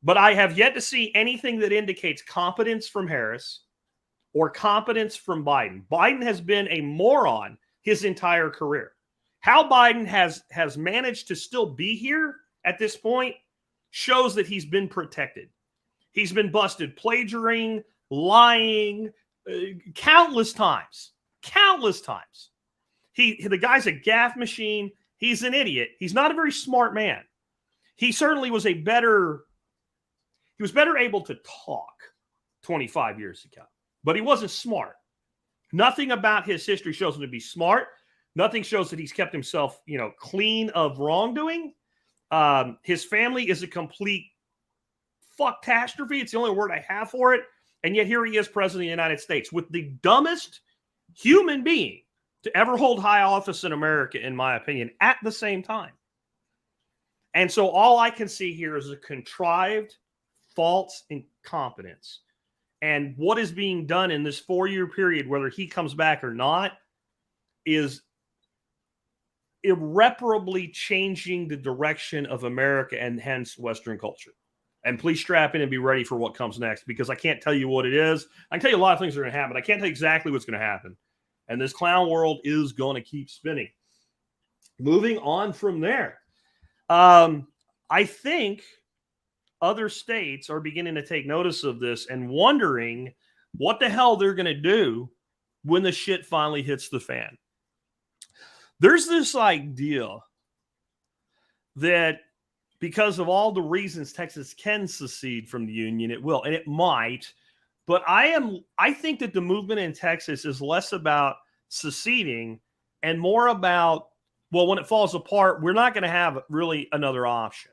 But I have yet to see anything that indicates competence from Harris or competence from Biden. Biden has been a moron his entire career. How Biden has managed to still be here at this point shows that he's been protected. He's been busted plagiarizing, lying, countless times. Countless times. The guy's a gaffe machine. He's an idiot. He's not a very smart man. He certainly was better able to talk 25 years ago, but he wasn't smart. Nothing about his history shows him to be smart. Nothing shows that he's kept himself, clean of wrongdoing. His family is a complete fucktastrophie. It's the only word I have for it. And yet here he is, president of the United States, with the dumbest human being to ever hold high office in America, in my opinion, at the same time. And so all I can see here is a contrived, false incompetence. And what is being done in this 4-year period, whether he comes back or not, is irreparably changing the direction of America and hence Western culture. And please strap in and be ready for what comes next, because I can't tell you what it is. I can tell you a lot of things are going to happen. I can't tell you exactly what's going to happen. And this clown world is going to keep spinning. Moving on from there. I think other states are beginning to take notice of this and wondering what the hell they're going to do when the shit finally hits the fan. There's this idea that because of all the reasons Texas can secede from the union, it will, and it might. But I think that the movement in Texas is less about seceding and more about, well, when it falls apart, we're not going to have really another option.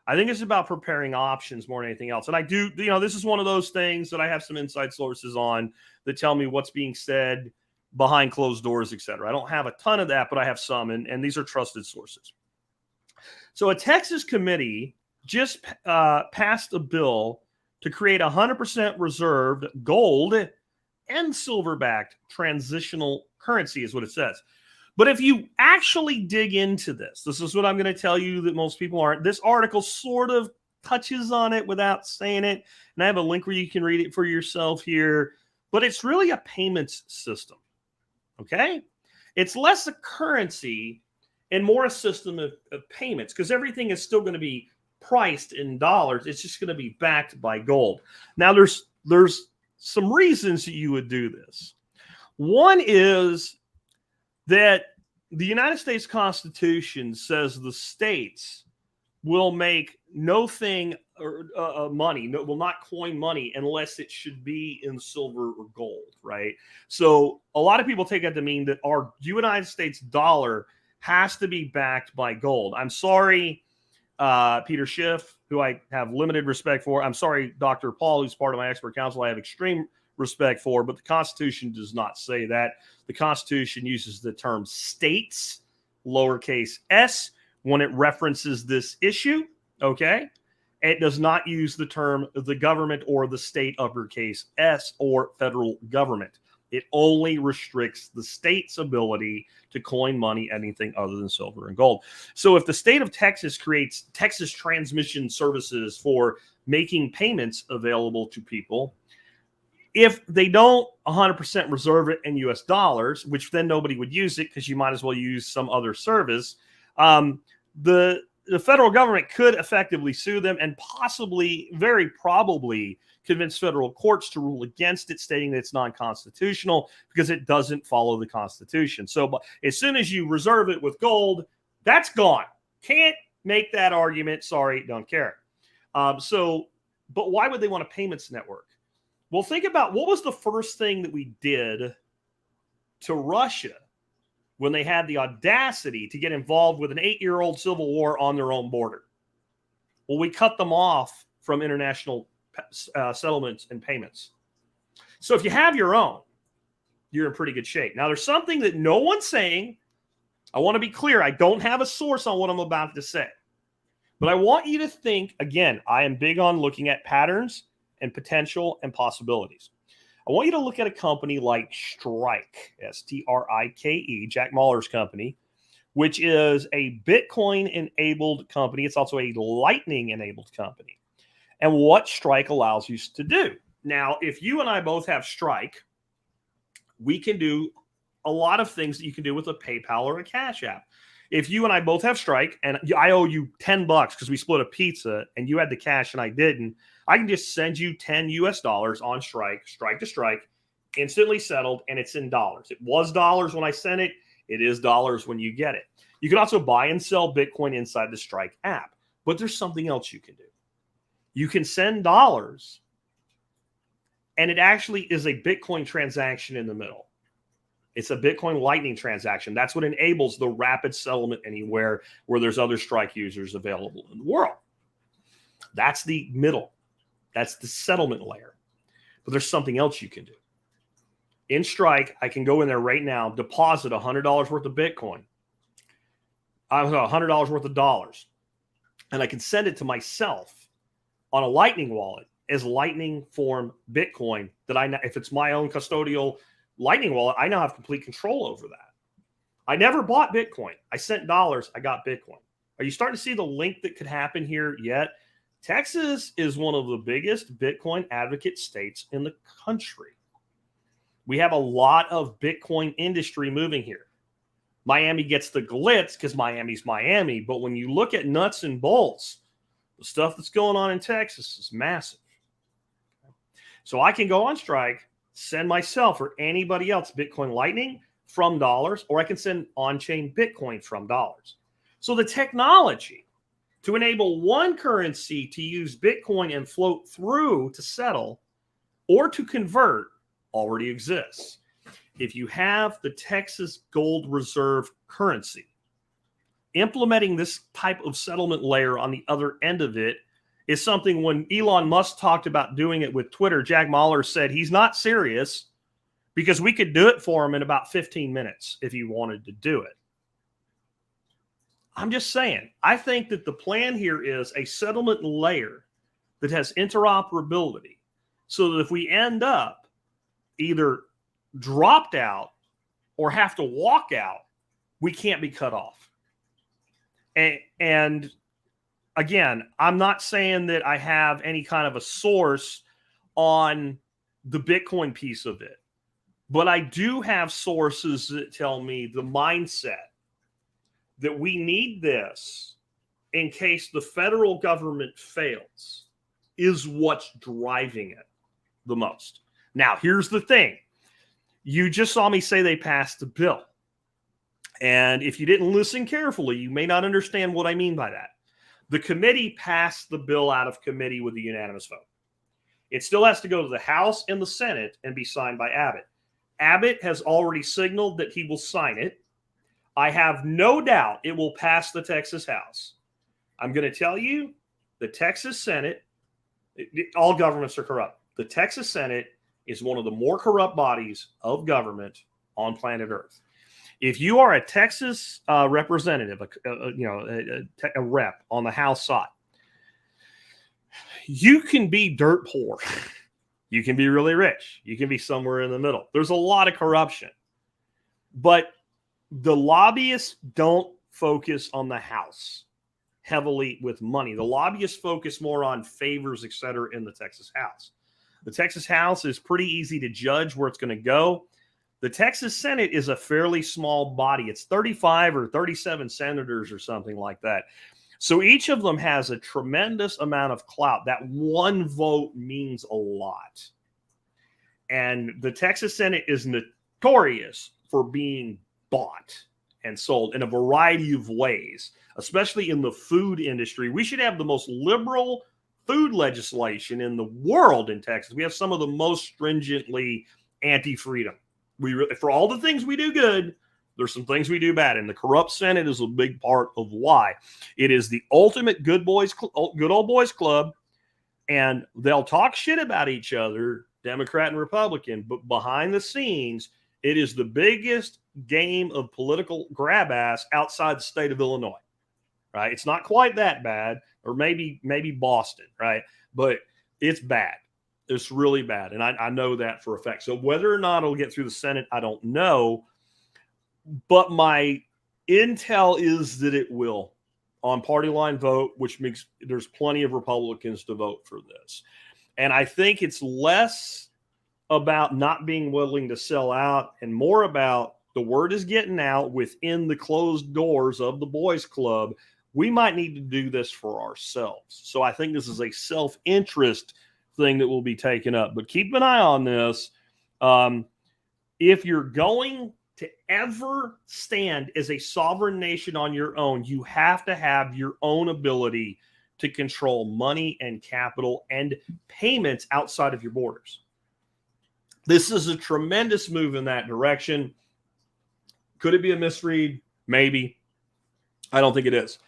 I think it's about preparing options more than anything else. And I do, this is one of those things that I have some inside sources on that tell me what's being said behind closed doors, et cetera. I don't have a ton of that, but I have some, and these are trusted sources. So a Texas committee just passed a bill to create 100% reserved gold and silver-backed transitional currency is what it says. But if you actually dig into this is what I'm going to tell you that most people aren't. This article sort of touches on it without saying it. And I have a link where you can read it for yourself here. But it's really a payments system. Okay? It's less a currency and more a system of payments, because everything is still going to be priced in dollars. It's just going to be backed by gold. Now, there's some reasons that you would do this. One is that the United States Constitution says the states will make no thing or money, will not coin money unless it should be in silver or gold, right? So a lot of people take that to mean that our United States dollar has to be backed by gold. I'm sorry, Peter Schiff, who I have limited respect for. I'm sorry, Dr. Paul, who's part of my expert council, I have extreme respect for, but the Constitution does not say that. The Constitution uses the term states, lowercase s, when it references this issue, okay? It does not use the term the government or the state, uppercase s, or federal government. It only restricts the state's ability to coin money, anything other than silver and gold. So if the state of Texas creates Texas transmission services for making payments available to people, if they don't 100% reserve it in US dollars, which then nobody would use it because you might as well use some other service, the federal government could effectively sue them and possibly, very probably, convince federal courts to rule against it, stating that it's non-constitutional because it doesn't follow the Constitution. So as soon as you reserve it with gold, that's gone. Can't make that argument. Sorry, don't care. But why would they want a payments network? Well, think about what was the first thing that we did to Russia when they had the audacity to get involved with an 8-year-old civil war on their own border. Well, we cut them off from international settlements and payments. So if you have your own, you're in pretty good shape. Now, there's something that no one's saying. I want to be clear. I don't have a source on what I'm about to say. But I want you to think, again, I am big on looking at patterns and potential and possibilities. I want you to look at a company like Strike, S-T-R-I-K-E, Jack Mahler's company, which is a Bitcoin-enabled company. It's also a Lightning-enabled company. And what Strike allows you to do. Now, if you and I both have Strike, we can do a lot of things that you can do with a PayPal or a Cash App. If you and I both have Strike and I owe you $10 because we split a pizza and you had the cash and I didn't, I can just send you $10 US on Strike, Strike to Strike, instantly settled, and it's in dollars. It was dollars when I sent it. It is dollars when you get it. You can also buy and sell Bitcoin inside the Strike app, but there's something else you can do. You can send dollars, and it actually is a Bitcoin transaction in the middle. It's a Bitcoin Lightning transaction. That's what enables the rapid settlement anywhere where there's other Strike users available in the world. That's the middle. That's the settlement layer. But there's something else you can do. In Strike, I can go in there right now, deposit $100 worth of Bitcoin. $100 worth of dollars. And I can send it to myself on a Lightning wallet as Lightning form Bitcoin that if it's my own custodial Lightning wallet, I now have complete control over that. I never bought Bitcoin. I sent dollars. I got Bitcoin. Are you starting to see the link that could happen here yet? Texas is one of the biggest Bitcoin advocate states in the country. We have a lot of Bitcoin industry moving here. Miami gets the glitz because Miami's Miami. But when you look at nuts and bolts, the stuff that's going on in Texas is massive. So I can go on Strike, send myself or anybody else Bitcoin Lightning from dollars, or I can send on-chain Bitcoin from dollars. So the technology to enable one currency to use Bitcoin and float through to settle or to convert already exists. If you have the Texas Gold Reserve currency, implementing this type of settlement layer on the other end of it is something. When Elon Musk talked about doing it with Twitter, Jack Mahler said he's not serious because we could do it for him in about 15 minutes if he wanted to do it. I'm just saying, I think that the plan here is a settlement layer that has interoperability so that if we end up either dropped out or have to walk out, we can't be cut off. And again, I'm not saying that I have any kind of a source on the Bitcoin piece of it, but I do have sources that tell me the mindset that we need this in case the federal government fails is what's driving it the most. Now, here's the thing. You just saw me say they passed the bill. And if you didn't listen carefully, you may not understand what I mean by that. The committee passed the bill out of committee with a unanimous vote. It still has to go to the House and the Senate and be signed by Abbott. Abbott has already signaled that he will sign it. I have no doubt it will pass the Texas House. I'm going to tell you, the Texas Senate, all governments are corrupt. The Texas Senate is one of the more corrupt bodies of government on planet Earth. If you are a Texas representative, a rep on the House side, you can be dirt poor. You can be really rich. You can be somewhere in the middle. There's a lot of corruption. But the lobbyists don't focus on the House heavily with money. The lobbyists focus more on favors, et cetera, in the Texas House. The Texas House is pretty easy to judge where it's going to go. The Texas Senate is a fairly small body. It's 35 or 37 senators or something like that. So each of them has a tremendous amount of clout. That one vote means a lot. And the Texas Senate is notorious for being bought and sold in a variety of ways, especially in the food industry. We should have the most liberal food legislation in the world in Texas. We have some of the most stringently anti-freedom. For all the things we do good, there's some things we do bad, and the corrupt Senate is a big part of why. It is the ultimate good old boys club, and they'll talk shit about each other, Democrat and Republican, but behind the scenes, it is the biggest game of political grab ass outside the state of Illinois, right? It's not quite that bad, or maybe Boston, right? But it's bad. It's really bad, and I know that for a fact. So whether or not it'll get through the Senate, I don't know. But my intel is that it will on party line vote, which means there's plenty of Republicans to vote for this. And I think it's less about not being willing to sell out and more about the word is getting out within the closed doors of the boys club. We might need to do this for ourselves. So I think this is a self-interest thing that will be taken up. But keep an eye on this. If you're going to ever stand as a sovereign nation on your own, you have to have your own ability to control money and capital and payments outside of your borders. This is a tremendous move in that direction. Could it be a misread? Maybe. I don't think it is.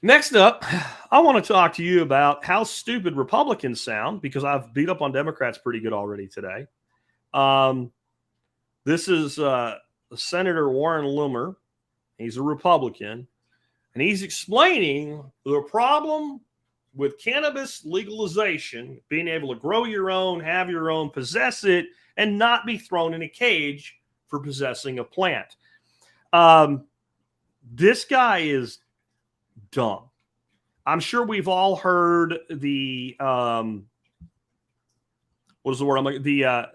Next up, I want to talk to you about how stupid Republicans sound, because I've beat up on Democrats pretty good already today. This is Senator Warren Loomer. He's a Republican, and he's explaining the problem with cannabis legalization, being able to grow your own, have your own, possess it, and not be thrown in a cage for possessing a plant. This guy is dumb. I'm sure we've all heard the what is the word? I'm like the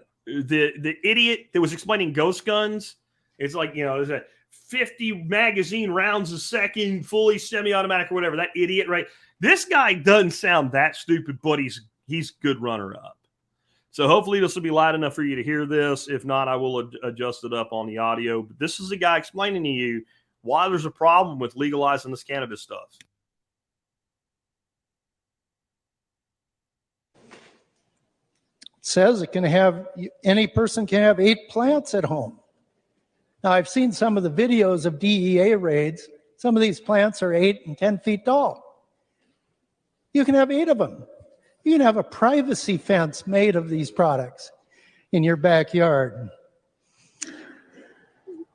idiot that was explaining ghost guns. It's like, there's a 50 magazine rounds a second, fully semi-automatic or whatever. That idiot, right? This guy doesn't sound that stupid, but he's good runner-up. So hopefully this will be loud enough for you to hear this. If not, I will adjust it up on the audio. But this is a guy explaining to you why there's a problem with legalizing this cannabis stuff. It says any person can have 8 plants at home. Now, I've seen some of the videos of DEA raids, Some of these plants are 8 and 10 feet tall. You can have 8 of them. You can have a privacy fence made of these products in your backyard.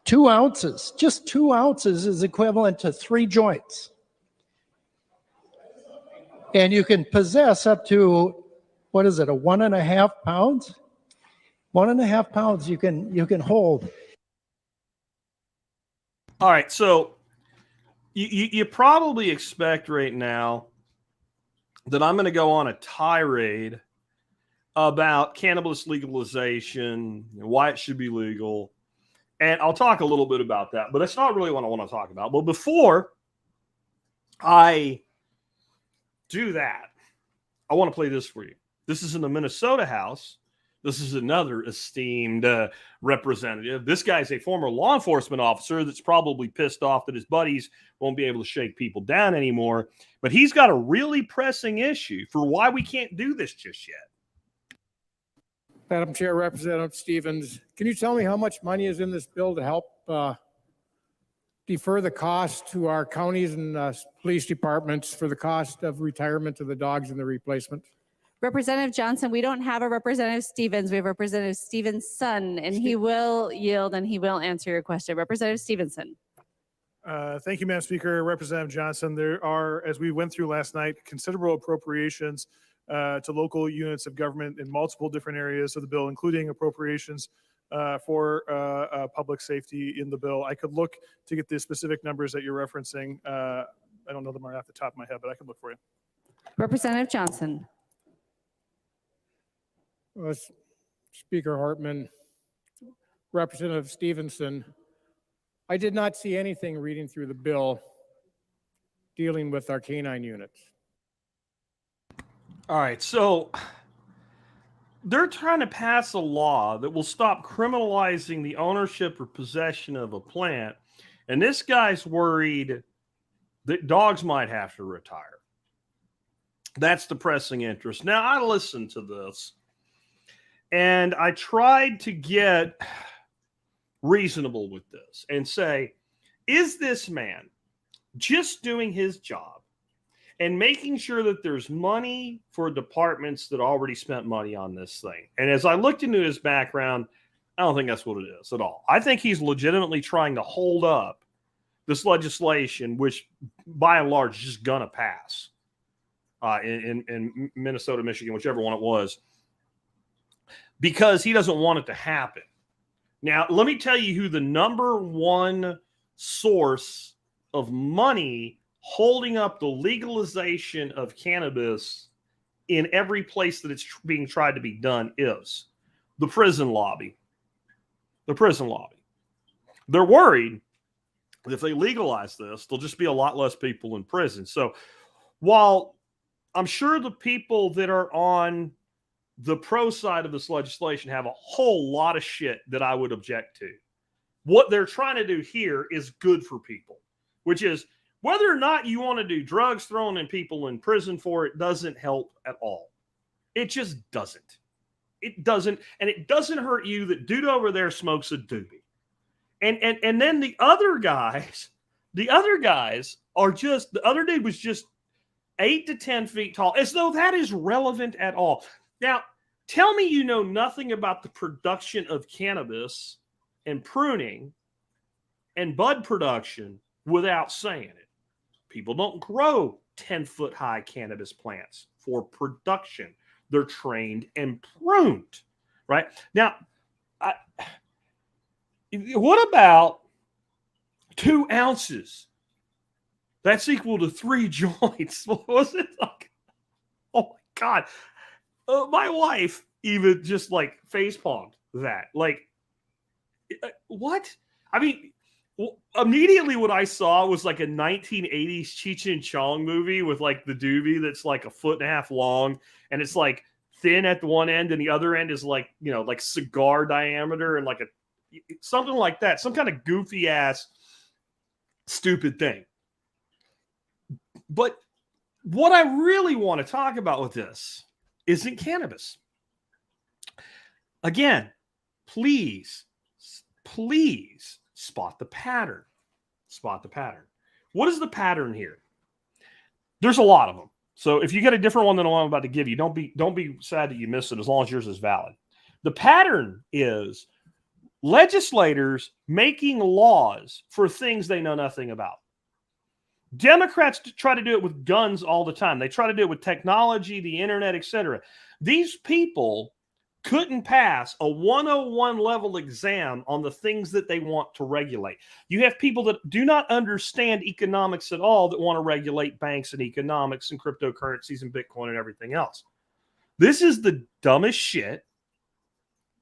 2 ounces, just 2 ounces is equivalent to 3 joints. And you can possess up to, what is it, a 1.5 pounds? 1.5 pounds you can hold. All right, so you probably expect right now that I'm going to go on a tirade about cannabis legalization, why it should be legal, and I'll talk a little bit about that, but that's not really what I want to talk about. But before I do that, I want to play this for you. This is in the Minnesota House. This is another esteemed representative. This guy's a former law enforcement officer that's probably pissed off that his buddies won't be able to shake people down anymore. But he's got a really pressing issue for why we can't do this just yet. Madam Chair, Representative Stevens, can you tell me how much money is in this bill to help defer the cost to our counties and police departments for the cost of retirement of the dogs and the replacement? Representative Johnson, we don't have a Representative Stevens. We have Representative Stevens' son, and he will yield and he will answer your question. Representative Stevenson. Thank you, Madam Speaker. Representative Johnson, there are, as we went through last night, considerable appropriations to local units of government in multiple different areas of the bill, including appropriations for public safety in the bill. I could look to get the specific numbers that you're referencing. I don't know them right off the top of my head, but I can look for you. Representative Johnson. Speaker Hartman, Representative Stevenson, I did not see anything reading through the bill dealing with our canine units. All right, so they're trying to pass a law that will stop criminalizing the ownership or possession of a plant, and this guy's worried that dogs might have to retire. That's the pressing interest. Now, I listened to this, and I tried to get reasonable with this and say, is this man just doing his job and making sure that there's money for departments that already spent money on this thing? And as I looked into his background, I don't think that's what it is at all. I think he's legitimately trying to hold up this legislation, which by and large is just going to pass in Minnesota, Michigan, whichever one it was, because he doesn't want it to happen. Now, let me tell you who the number one source of money holding up the legalization of cannabis in every place that it's being tried to be done is the prison lobby. The prison lobby. They're worried that if they legalize this, there'll just be a lot less people in prison. So while I'm sure the people that are on the pro side of this legislation have a whole lot of shit that I would object to, what they're trying to do here is good for people, which is whether or not you want to do drugs thrown in people in prison for it doesn't help at all. It just doesn't. It doesn't. And it doesn't hurt you that dude over there smokes a doobie. And then the other guys are just, the other dude was just 8 to 10 feet tall, as though that is relevant at all. Now, tell me you know nothing about the production of cannabis and pruning and bud production without saying it. People don't grow 10-foot high cannabis plants for production. They're trained and pruned, right? Now, what about 2 ounces? That's equal to 3 joints. What was it like? Oh my God. My wife even just like facepalmed that. Like, what? I mean, immediately what I saw was like a 1980s Cheech and Chong movie with like the doobie that's like 1.5 feet long and it's like thin at the one end and the other end is like, you know, like cigar diameter and like something like that. Some kind of goofy ass stupid thing. But what I really want to talk about with this isn't cannabis. Again, please spot the pattern. Spot the pattern. What is the pattern here? There's a lot of them. So if you get a different one than the one I'm about to give you, don't be sad that you missed it as long as yours is valid. The pattern is legislators making laws for things they know nothing about. Democrats try to do it with guns all the time. They try to do it with technology, the internet, etc. These people couldn't pass a 101 level exam on the things that they want to regulate. You have people that do not understand economics at all that want to regulate banks and economics and cryptocurrencies and Bitcoin and everything else. This is the dumbest shit.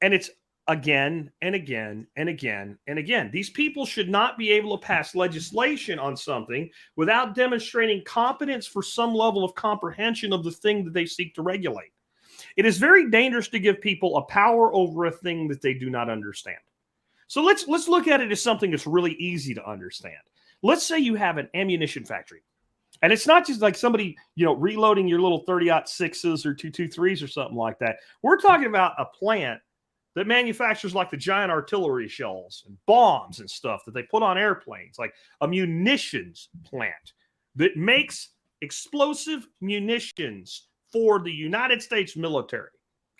And it's again and again and again and again. These people should not be able to pass legislation on something without demonstrating competence for some level of comprehension of the thing that they seek to regulate. It is very dangerous to give people a power over a thing that they do not understand. So let's look at it as something that's really easy to understand. Let's say you have an ammunition factory. And it's not just like somebody, reloading your little 30-06s or 223s or something like that. We're talking about a plant that manufactures like the giant artillery shells and bombs and stuff that they put on airplanes, like a munitions plant that makes explosive munitions for the United States military,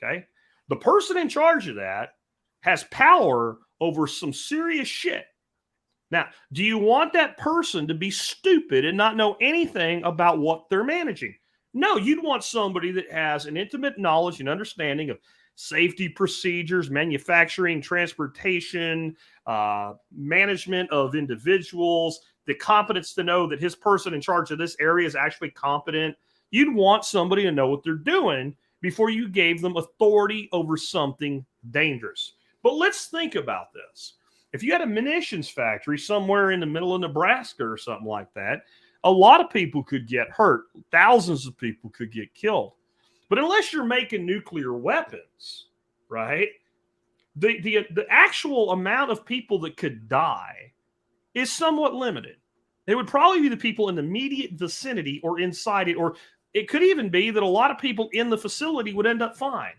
okay? The person in charge of that has power over some serious shit. Now, do you want that person to be stupid and not know anything about what they're managing? No, you'd want somebody that has an intimate knowledge and understanding of safety procedures, manufacturing, transportation, management of individuals, the competence to know that his person in charge of this area is actually competent. You'd want somebody to know what they're doing before you gave them authority over something dangerous. But let's think about this. If you had a munitions factory somewhere in the middle of Nebraska or something like that, a lot of people could get hurt. Thousands of people could get killed. But unless you're making nuclear weapons, right, the actual amount of people that could die is somewhat limited. It would probably be the people in the immediate vicinity or inside it, or it could even be that a lot of people in the facility would end up fine.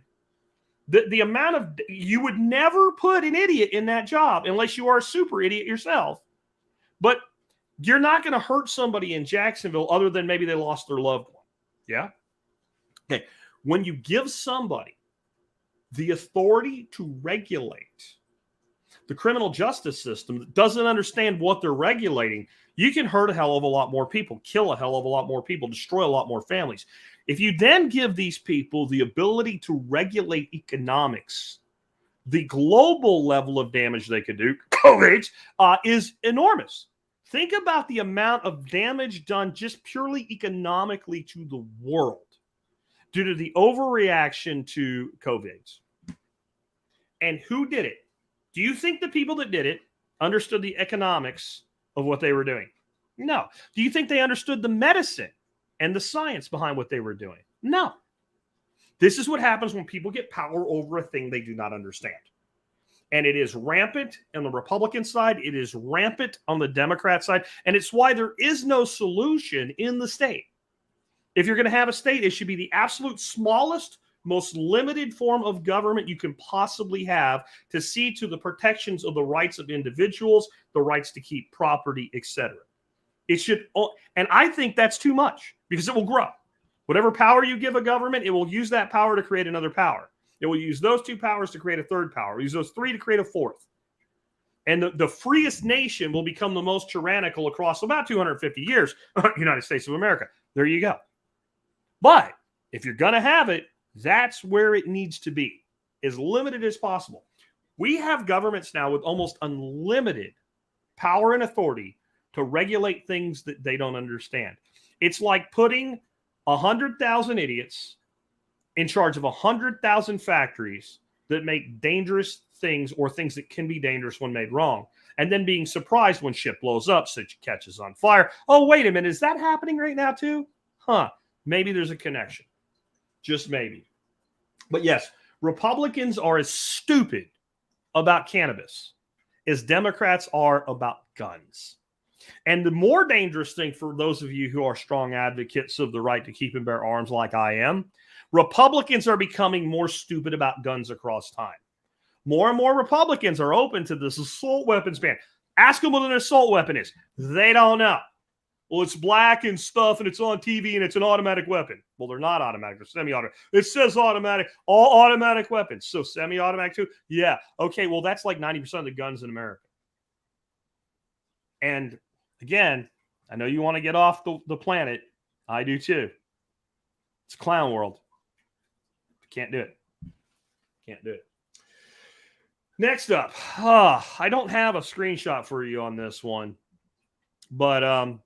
The amount of, you would never put an idiot in that job unless you are a super idiot yourself. But you're not going to hurt somebody in Jacksonville other than maybe they lost their loved one. Yeah? Okay. When you give somebody the authority to regulate the criminal justice system that doesn't understand what they're regulating, you can hurt a hell of a lot more people, kill a hell of a lot more people, destroy a lot more families. If you then give these people the ability to regulate economics, the global level of damage they could do, COVID, is enormous. Think about the amount of damage done just purely economically to the world due to the overreaction to COVID. And who did it? Do you think the people that did it understood the economics of what they were doing? No. Do you think they understood the medicine and the science behind what they were doing? No. This is what happens when people get power over a thing they do not understand. And it is rampant on the Republican side. It is rampant on the Democrat side. And it's why there is no solution in the state. If you're going to have a state, it should be the absolute smallest, most limited form of government you can possibly have to see to the protections of the rights of individuals, the rights to keep property, etc. It should, and I think that's too much because it will grow. Whatever power you give a government, it will use that power to create another power. It will use those two powers to create a third power. It will use those three to create a fourth. And the freest nation will become the most tyrannical across about 250 years, United States of America. There you go. But if you're going to have it, that's where it needs to be, as limited as possible. We have governments now with almost unlimited power and authority to regulate things that they don't understand. It's like putting 100,000 idiots in charge of 100,000 factories that make dangerous things or things that can be dangerous when made wrong, and then being surprised when shit blows up, such catches on fire. Oh, wait a minute. Is that happening right now too? Maybe there's a connection. Just maybe. But yes, Republicans are as stupid about cannabis as Democrats are about guns. And the more dangerous thing for those of you who are strong advocates of the right to keep and bear arms like I am, Republicans are becoming more stupid about guns across time. More and more Republicans are open to this assault weapons ban. Ask them what an assault weapon is. They don't know. Well, it's black and stuff, and it's on TV, and it's an automatic weapon. Well, they're not automatic. They're semi-automatic. It says automatic. All automatic weapons. So semi-automatic too? Yeah. Okay, well, that's like 90% of the guns in America. And again, I know you want to get off the planet. I do too. It's a clown world. Can't do it. Can't do it. Next up, I don't have a screenshot for you on this one, but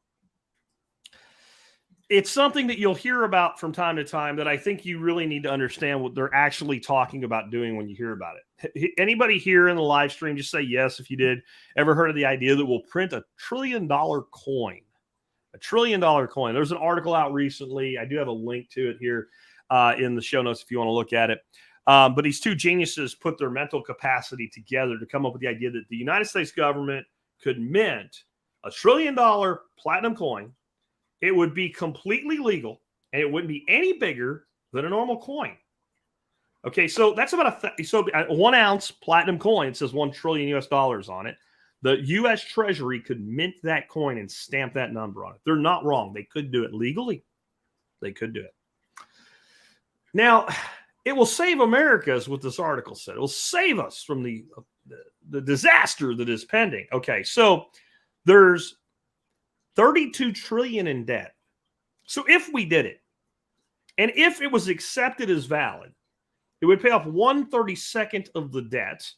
it's something that you'll hear about from time to time that I think you really need to understand what they're actually talking about doing when you hear about it. Anybody here in the live stream, just say yes if you did. Ever heard of the idea that we'll print $1 trillion coin? $1 trillion coin. There's an article out recently. I do have a link to it here in the show notes if you want to look at it. But these two geniuses put their mental capacity together to come up with the idea that the United States government could mint $1 trillion platinum coin. It would be completely legal, and it wouldn't be any bigger than a normal coin. Okay, so that's about a 1 ounce platinum coin. It says $1 trillion US on it. The U.S. Treasury could mint that coin and stamp that number on it. They're not wrong. They could do it legally. They could do it. Now, it will save America, is what this article said. It will save us from the disaster that is pending. Okay, so there's 32 trillion in debt. So if we did it, and if it was accepted as valid, it would pay off 1/32 of the debt.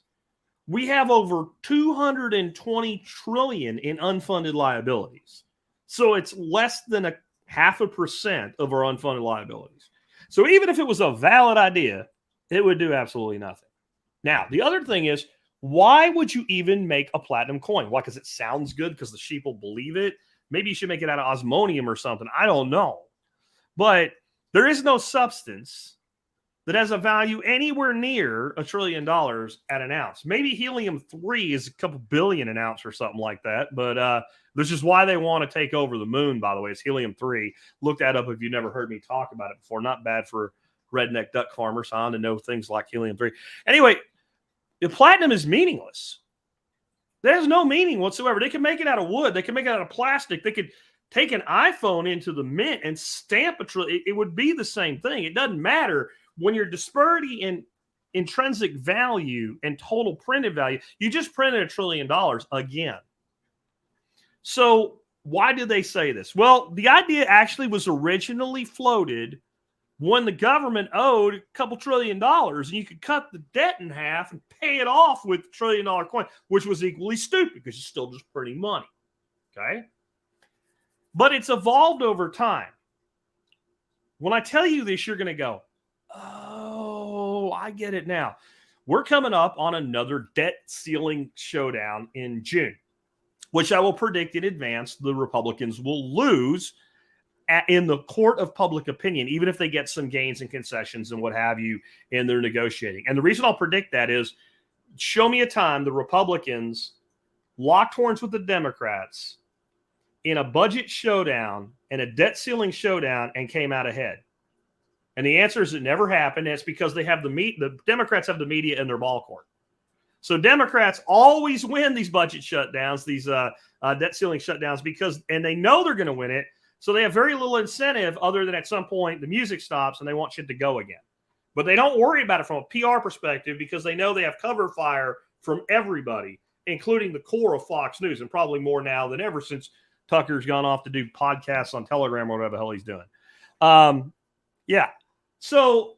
We have over 220 trillion in unfunded liabilities. So it's less than 0.5% of our unfunded liabilities. So even if it was a valid idea, it would do absolutely nothing. Now, the other thing is, why would you even make a platinum coin? Why? Because it sounds good, because the sheep will believe it. Maybe you should make it out of osmonium or something. I don't know. But there is no substance that has a value anywhere near $1 trillion at an ounce. Maybe helium-3 is a couple billion an ounce or something like that. But this is why they want to take over the moon, by the way. It's helium-3. Look that up if you've never heard me talk about it before. Not bad for redneck duck farmers, huh, to know things like helium-3. Anyway, the platinum is meaningless. There's no meaning whatsoever. They can make it out of wood. They can make it out of plastic. They could take an iPhone into the mint and stamp $1 trillion. It would be the same thing. It doesn't matter. When your disparity in intrinsic value and total printed value, you just printed $1 trillion again. So why did they say this? Well, the idea actually was originally floated when the government owed a couple $1 trillion, and you could cut the debt in half and pay it off with $1 trillion coin, which was equally stupid because you're still just printing money. Okay? But it's evolved over time. When I tell you this, you're going to go, oh, I get it now. We're coming up on another debt ceiling showdown in June, which I will predict in advance the Republicans will lose in the court of public opinion, even if they get some gains and concessions and what have you in their negotiating. And the reason I'll predict that is, show me a time the Republicans locked horns with the Democrats in a budget showdown and a debt ceiling showdown and came out ahead. And the answer is it never happened. And it's because they have the Democrats have the media in their ball court. So Democrats always win these budget shutdowns, these debt ceiling shutdowns, and they know they're going to win it. So they have very little incentive other than at some point the music stops and they want shit to go again. But they don't worry about it from a PR perspective because they know they have cover fire from everybody, including the core of Fox News, and probably more now than ever since Tucker's gone off to do podcasts on Telegram or whatever the hell he's doing. Yeah. So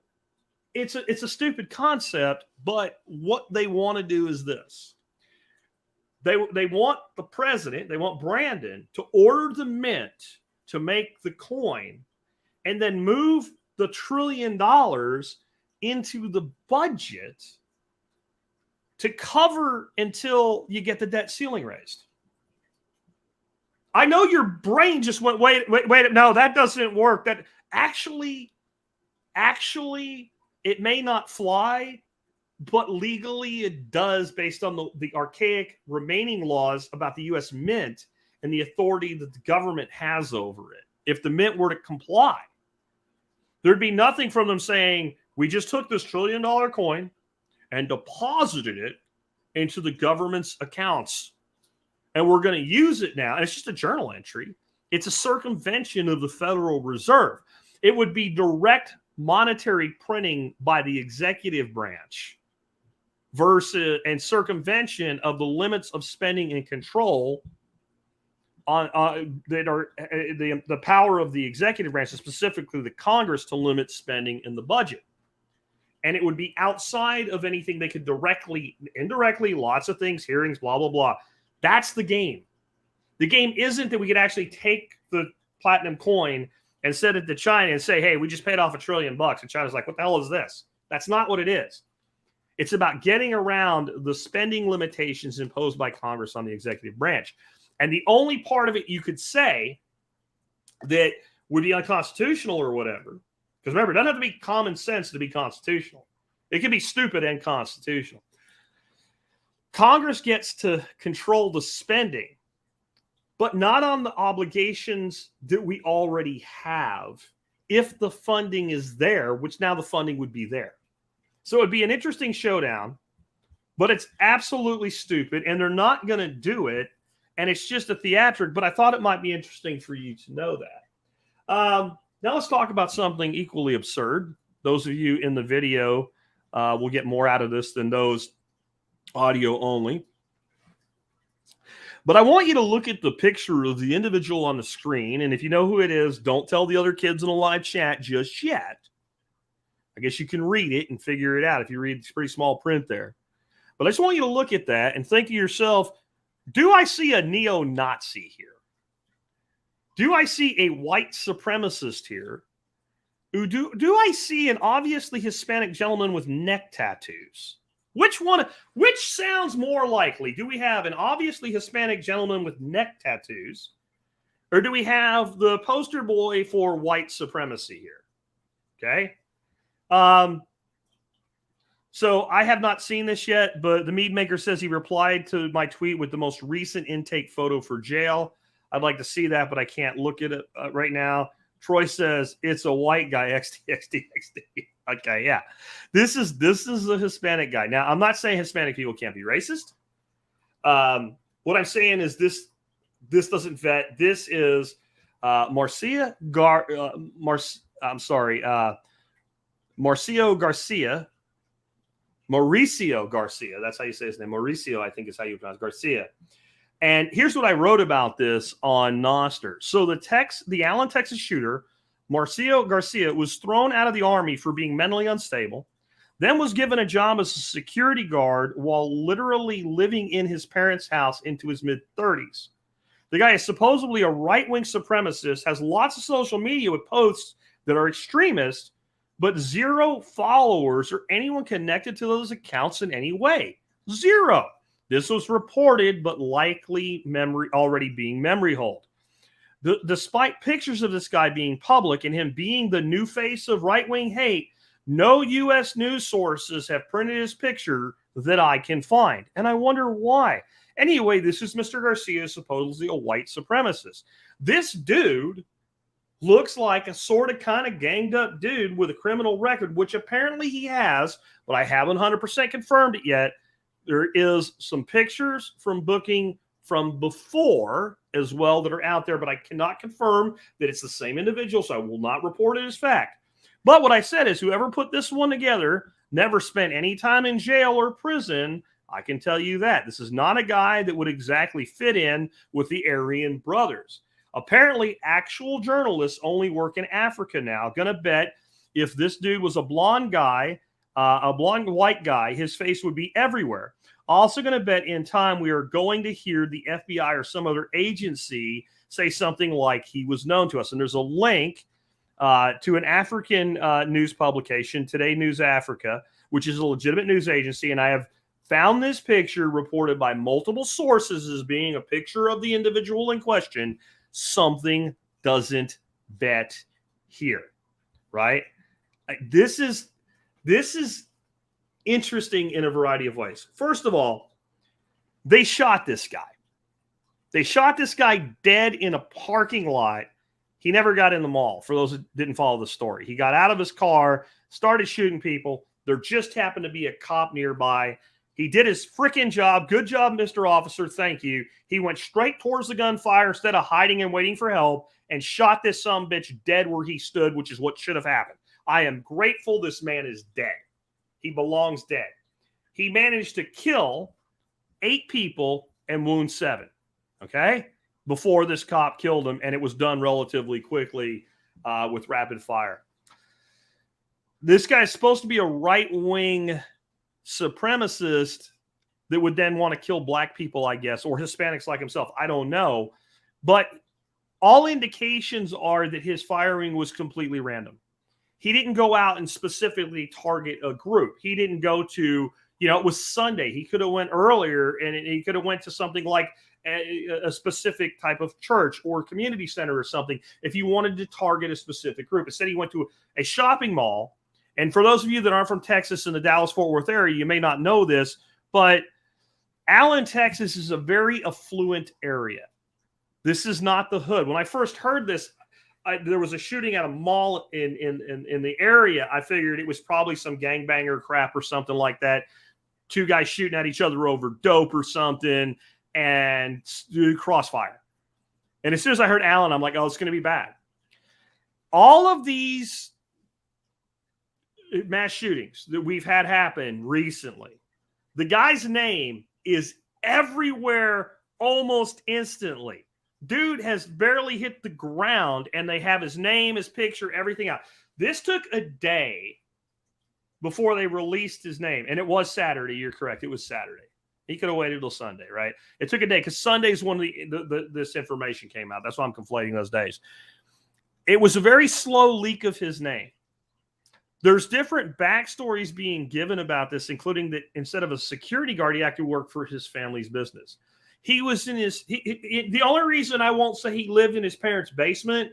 it's a stupid concept, but what they want to do is this. They want the president, they want Brandon to order the mint to make the coin and then move the $1 trillion into the budget to cover until you get the debt ceiling raised. I know your brain just went, wait, no, that doesn't work. That actually, it may not fly, but legally it does based on the archaic remaining laws about the U.S. Mint and the authority that the government has over it. If the Mint were to comply, there'd be nothing from them saying, we just took this $1 trillion coin and deposited it into the government's accounts, and we're going to use it now. And it's just a journal entry. It's a circumvention of the Federal Reserve. It would be direct monetary printing by the executive branch versus and circumvention of the limits of spending and control on that are the power of the executive branch, specifically the Congress, to limit spending in the budget. And it would be outside of anything they could directly, indirectly, lots of things, hearings, blah, blah, blah. That's the game. The game isn't that we could actually take the platinum coin and send it to China and say, hey, we just paid off $1 trillion. And China's like, what the hell is this? That's not what it is. It's about getting around the spending limitations imposed by Congress on the executive branch. And the only part of it you could say that would be unconstitutional or whatever, because remember, it doesn't have to be common sense to be constitutional. It can be stupid and constitutional. Congress gets to control the spending, but not on the obligations that we already have if the funding is there, which now the funding would be there. So it'd be an interesting showdown, but it's absolutely stupid, and they're not going to do it, and it's just a theatric, but I thought it might be interesting for you to know that. Now let's talk about something equally absurd. Those of you in the video will get more out of this than those audio only. But I want you to look at the picture of the individual on the screen. And if you know who it is, don't tell the other kids in the live chat just yet. I guess you can read it and figure it out if you read it's pretty small print there. But I just want you to look at that and think to yourself, do I see a neo-Nazi here? Do I see a white supremacist here? Do I see an obviously Hispanic gentleman with neck tattoos? Which sounds more likely? Do we have an obviously Hispanic gentleman with neck tattoos? Or do we have the poster boy for white supremacy here? Okay. So I have not seen this yet, but the mead maker says he replied to my tweet with the most recent intake photo for jail. I'd like to see that, but I can't look at it right now. Troy says it's a white guy. XD. Okay, yeah. This is a Hispanic guy. Now, I'm not saying Hispanic people can't be racist. What I'm saying is this doesn't vet. This is Mauricio Garcia. That's how you say his name. Mauricio, I think is how you pronounce Garcia. And here's what I wrote about this on Nostr. So the Allen, Texas shooter, Mauricio Garcia, was thrown out of the Army for being mentally unstable, then was given a job as a security guard while literally living in his parents' house into his mid-30s. The guy is supposedly a right-wing supremacist, has lots of social media with posts that are extremist, but 0 followers or anyone connected to those accounts in any way. 0. This was reported, but likely already being memory hold. Despite pictures of this guy being public and him being the new face of right-wing hate, no U.S. news sources have printed his picture that I can find. And I wonder why. Anyway, this is Mr. Garcia, supposedly a white supremacist. This dude looks like a sort of kind of ganged up dude with a criminal record, which apparently he has, but I haven't 100% confirmed it yet. There is some pictures from booking from before as well that are out there, but I cannot confirm that it's the same individual, so I will not report it as fact. But what I said is whoever put this one together never spent any time in jail or prison. I can tell you that. This is not a guy that would exactly fit in with the Aryan brothers. Apparently, actual journalists only work in Africa now. Gonna bet if this dude was a blonde guy, a blonde white guy, his face would be everywhere. Also going to bet in time we are going to hear the FBI or some other agency say something like he was known to us. And there's a link to an African news publication, Today News Africa, which is a legitimate news agency. And I have found this picture reported by multiple sources as being a picture of the individual in question. Something doesn't bet here, right? This is interesting in a variety of ways. First of all, they shot this guy. They shot this guy dead in a parking lot. He never got in the mall, for those that didn't follow the story. He got out of his car, started shooting people. There just happened to be a cop nearby. He did his freaking job. Good job, Mr. Officer. Thank you. He went straight towards the gunfire instead of hiding and waiting for help and shot this sumbitch dead where he stood, which is what should have happened. I am grateful this man is dead. He belongs dead. He managed to kill 8 people and wound 7, okay, before this cop killed him, and it was done relatively quickly with rapid fire. This guy's supposed to be a right-wing supremacist that would then want to kill black people, I guess, or Hispanics like himself. I don't know. But all indications are that his firing was completely random. He didn't go out and specifically target a group. He didn't go to, it was Sunday. He could have went earlier, and he could have went to something like a specific type of church or community center or something if you wanted to target a specific group. Instead, he went to a shopping mall. And for those of you that aren't from Texas and the Dallas-Fort Worth area, you may not know this, but Allen, Texas is a very affluent area. This is not the hood. When I first heard this, there was a shooting at a mall in the area. I figured it was probably some gangbanger crap or something like that. 2 guys shooting at each other over dope or something and crossfire. And as soon as I heard Allen, I'm like, oh, it's going to be bad. All of these mass shootings that we've had happen recently, the guy's name is everywhere almost instantly. Dude has barely hit the ground, and they have his name, his picture, everything out. This took a day before they released his name, and it was Saturday. You're correct. It was Saturday. He could have waited till Sunday, right? It took a day because Sunday is when this information came out. That's why I'm conflating those days. It was a very slow leak of his name. There's different backstories being given about this, including that instead of a security guard, he actually worked for his family's business. He was in the only reason I won't say he lived in his parents' basement,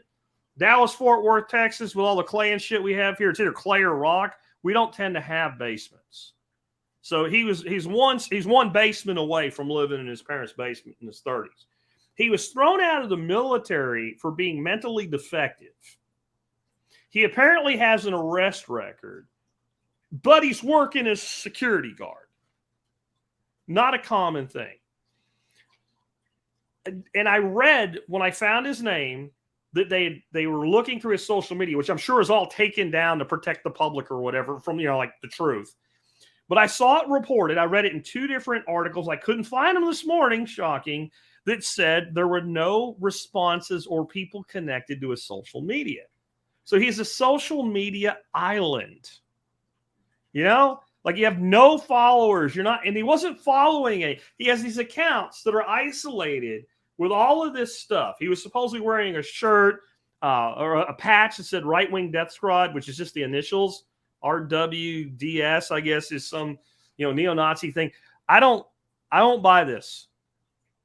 Dallas-Fort Worth, Texas, with all the clay and shit we have here, it's either clay or rock. We don't tend to have basements. So he's one basement away from living in his parents' basement in his 30s. He was thrown out of the military for being mentally defective. He apparently has an arrest record, but he's working as a security guard. Not a common thing. And I read when I found his name that they were looking through his social media, which I'm sure is all taken down to protect the public or whatever from, like the truth. But I saw it reported. I read it in 2 different articles. I couldn't find them this morning, shocking, that said there were no responses or people connected to his social media. So he's a social media island. Like you have no followers. And he wasn't following he has these accounts that are isolated with all of this stuff. He was supposedly wearing a shirt or a patch that said Right Wing Death Squad, which is just the initials. RWDS, I guess, is some neo-Nazi thing. I don't buy this.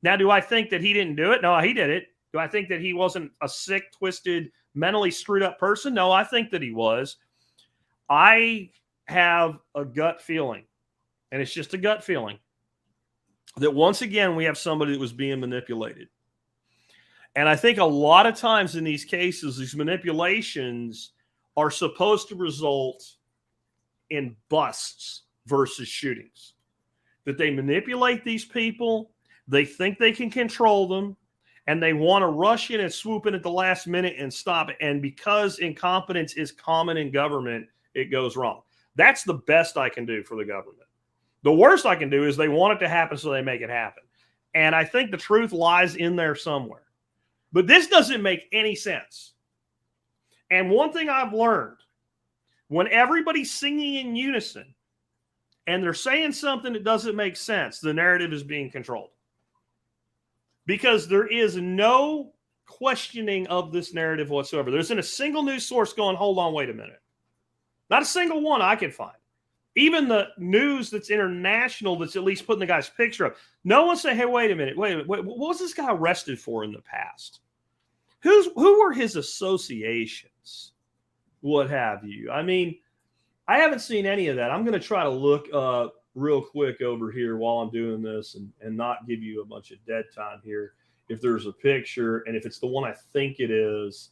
Now, do I think that he didn't do it? No, he did it. Do I think that he wasn't a sick, twisted, mentally screwed up person? No, I think that he was. I have a gut feeling, and it's just a gut feeling, that once again we have somebody that was being manipulated. And I think a lot of times in these cases, these manipulations are supposed to result in busts versus shootings. That they manipulate these people, they think they can control them, and they want to rush in and swoop in at the last minute and stop it. And because incompetence is common in government, it goes wrong. That's the best I can do for the government. The worst I can do is they want it to happen, so they make it happen. And I think the truth lies in there somewhere. But this doesn't make any sense. And one thing I've learned, when everybody's singing in unison and they're saying something that doesn't make sense, the narrative is being controlled. Because there is no questioning of this narrative whatsoever. There isn't a single news source going, hold on, wait a minute. Not a single one I can find. Even the news that's international that's at least putting the guy's picture up. No one say, hey, wait a minute. Wait, what was this guy arrested for in the past? Who were his associations? What have you? I mean, I haven't seen any of that. I'm going to try to look real quick over here while I'm doing this and not give you a bunch of dead time here. If there's a picture, and if it's the one I think it is.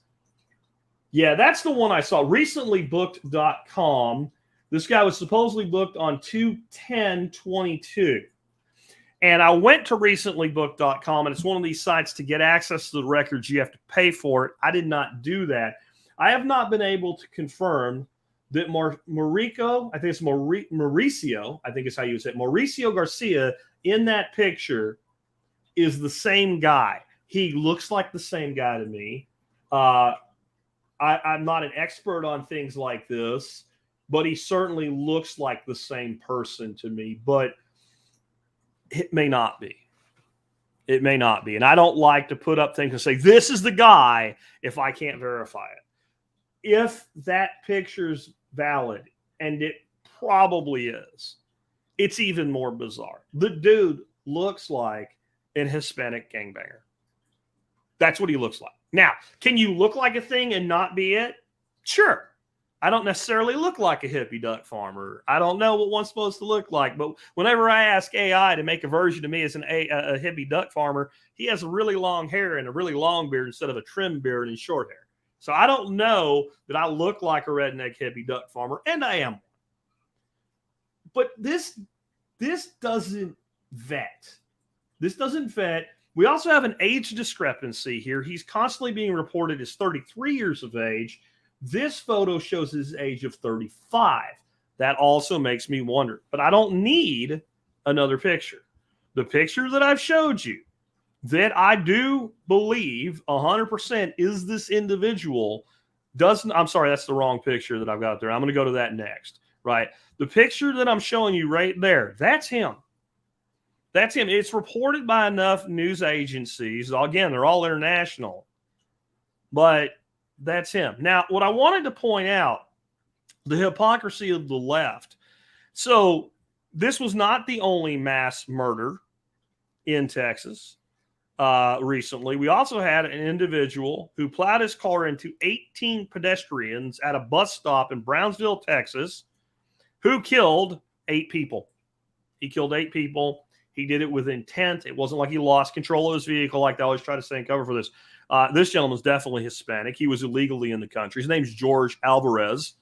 Yeah, that's the one I saw. Recentlybooked.com This guy was supposedly booked on 2/10/22. And I went to recentlybooked.com, and it's one of these sites to get access to the records. You have to pay for it. I did not do that. I have not been able to confirm that Mauricio, I think it's Mauricio, I think is how you say it, Mauricio Garcia in that picture is the same guy. He looks like the same guy to me. I'm not an expert on things like this, but he certainly looks like the same person to me. But it may not be. It may not be. And I don't like to put up things and say, this is the guy if I can't verify it. If that picture's valid, and it probably is, it's even more bizarre. The dude looks like an Hispanic gangbanger. That's what he looks like. Now, can you look like a thing and not be it? Sure. I don't necessarily look like a hippie duck farmer. I don't know what one's supposed to look like. But whenever I ask AI to make a version of me as a hippie duck farmer, he has a really long hair and a really long beard instead of a trim beard and short hair. So I don't know that I look like a redneck hippie duck farmer, and I am. But this doesn't vet. This doesn't vet. We also have an age discrepancy here. He's constantly being reported as 33 years of age. This photo shows his age of 35. That also makes me wonder. But I don't need another picture. The picture that I've showed you, that I do believe 100% is this individual, I'm sorry, that's the wrong picture that I've got there. I'm going to go to that next, right? The picture that I'm showing you right there, that's him. That's him. It's reported by enough news agencies. Again, they're all international. But that's him. Now, what I wanted to point out, the hypocrisy of the left. So this was not the only mass murder in Texas recently. We also had an individual who plowed his car into 18 pedestrians at a bus stop in Brownsville, Texas, who killed 8 people. He killed 8 people. He did it with intent. It wasn't like he lost control of his vehicle like they always try to say and cover for this. This gentleman's definitely Hispanic. He was illegally in the country. His name's George Alvarez.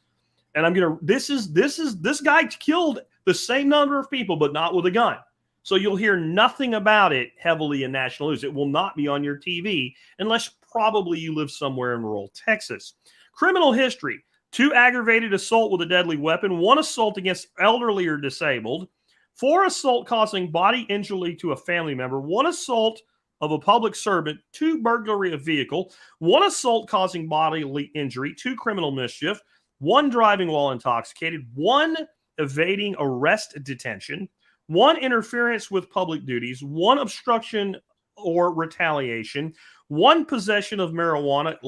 And this guy killed the same number of people, but not with a gun. So you'll hear nothing about it heavily in national news. It will not be on your TV unless probably you live somewhere in rural Texas. Criminal history: 2 aggravated assault with a deadly weapon, 1 assault against elderly or disabled, 4 assault causing body injury to a family member, 1 assault of a public servant, 2 burglary of vehicle, 1 assault causing bodily injury, 2 criminal mischief, 1 driving while intoxicated, 1 evading arrest detention, 1 interference with public duties, 1 obstruction or retaliation, 1 possession of marijuana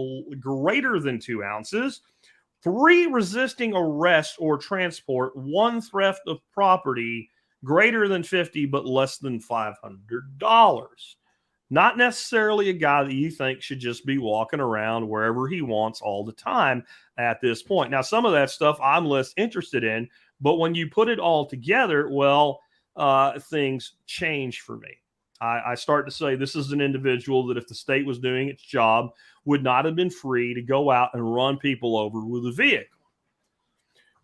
greater than 2 ounces, 3 resisting arrest or transport, 1 theft of property greater than $50 but less than $500. Not necessarily a guy that you think should just be walking around wherever he wants all the time at this point. Now, some of that stuff I'm less interested in, but when you put it all together, well, things change for me. I start to say this is an individual that if the state was doing its job, would not have been free to go out and run people over with a vehicle.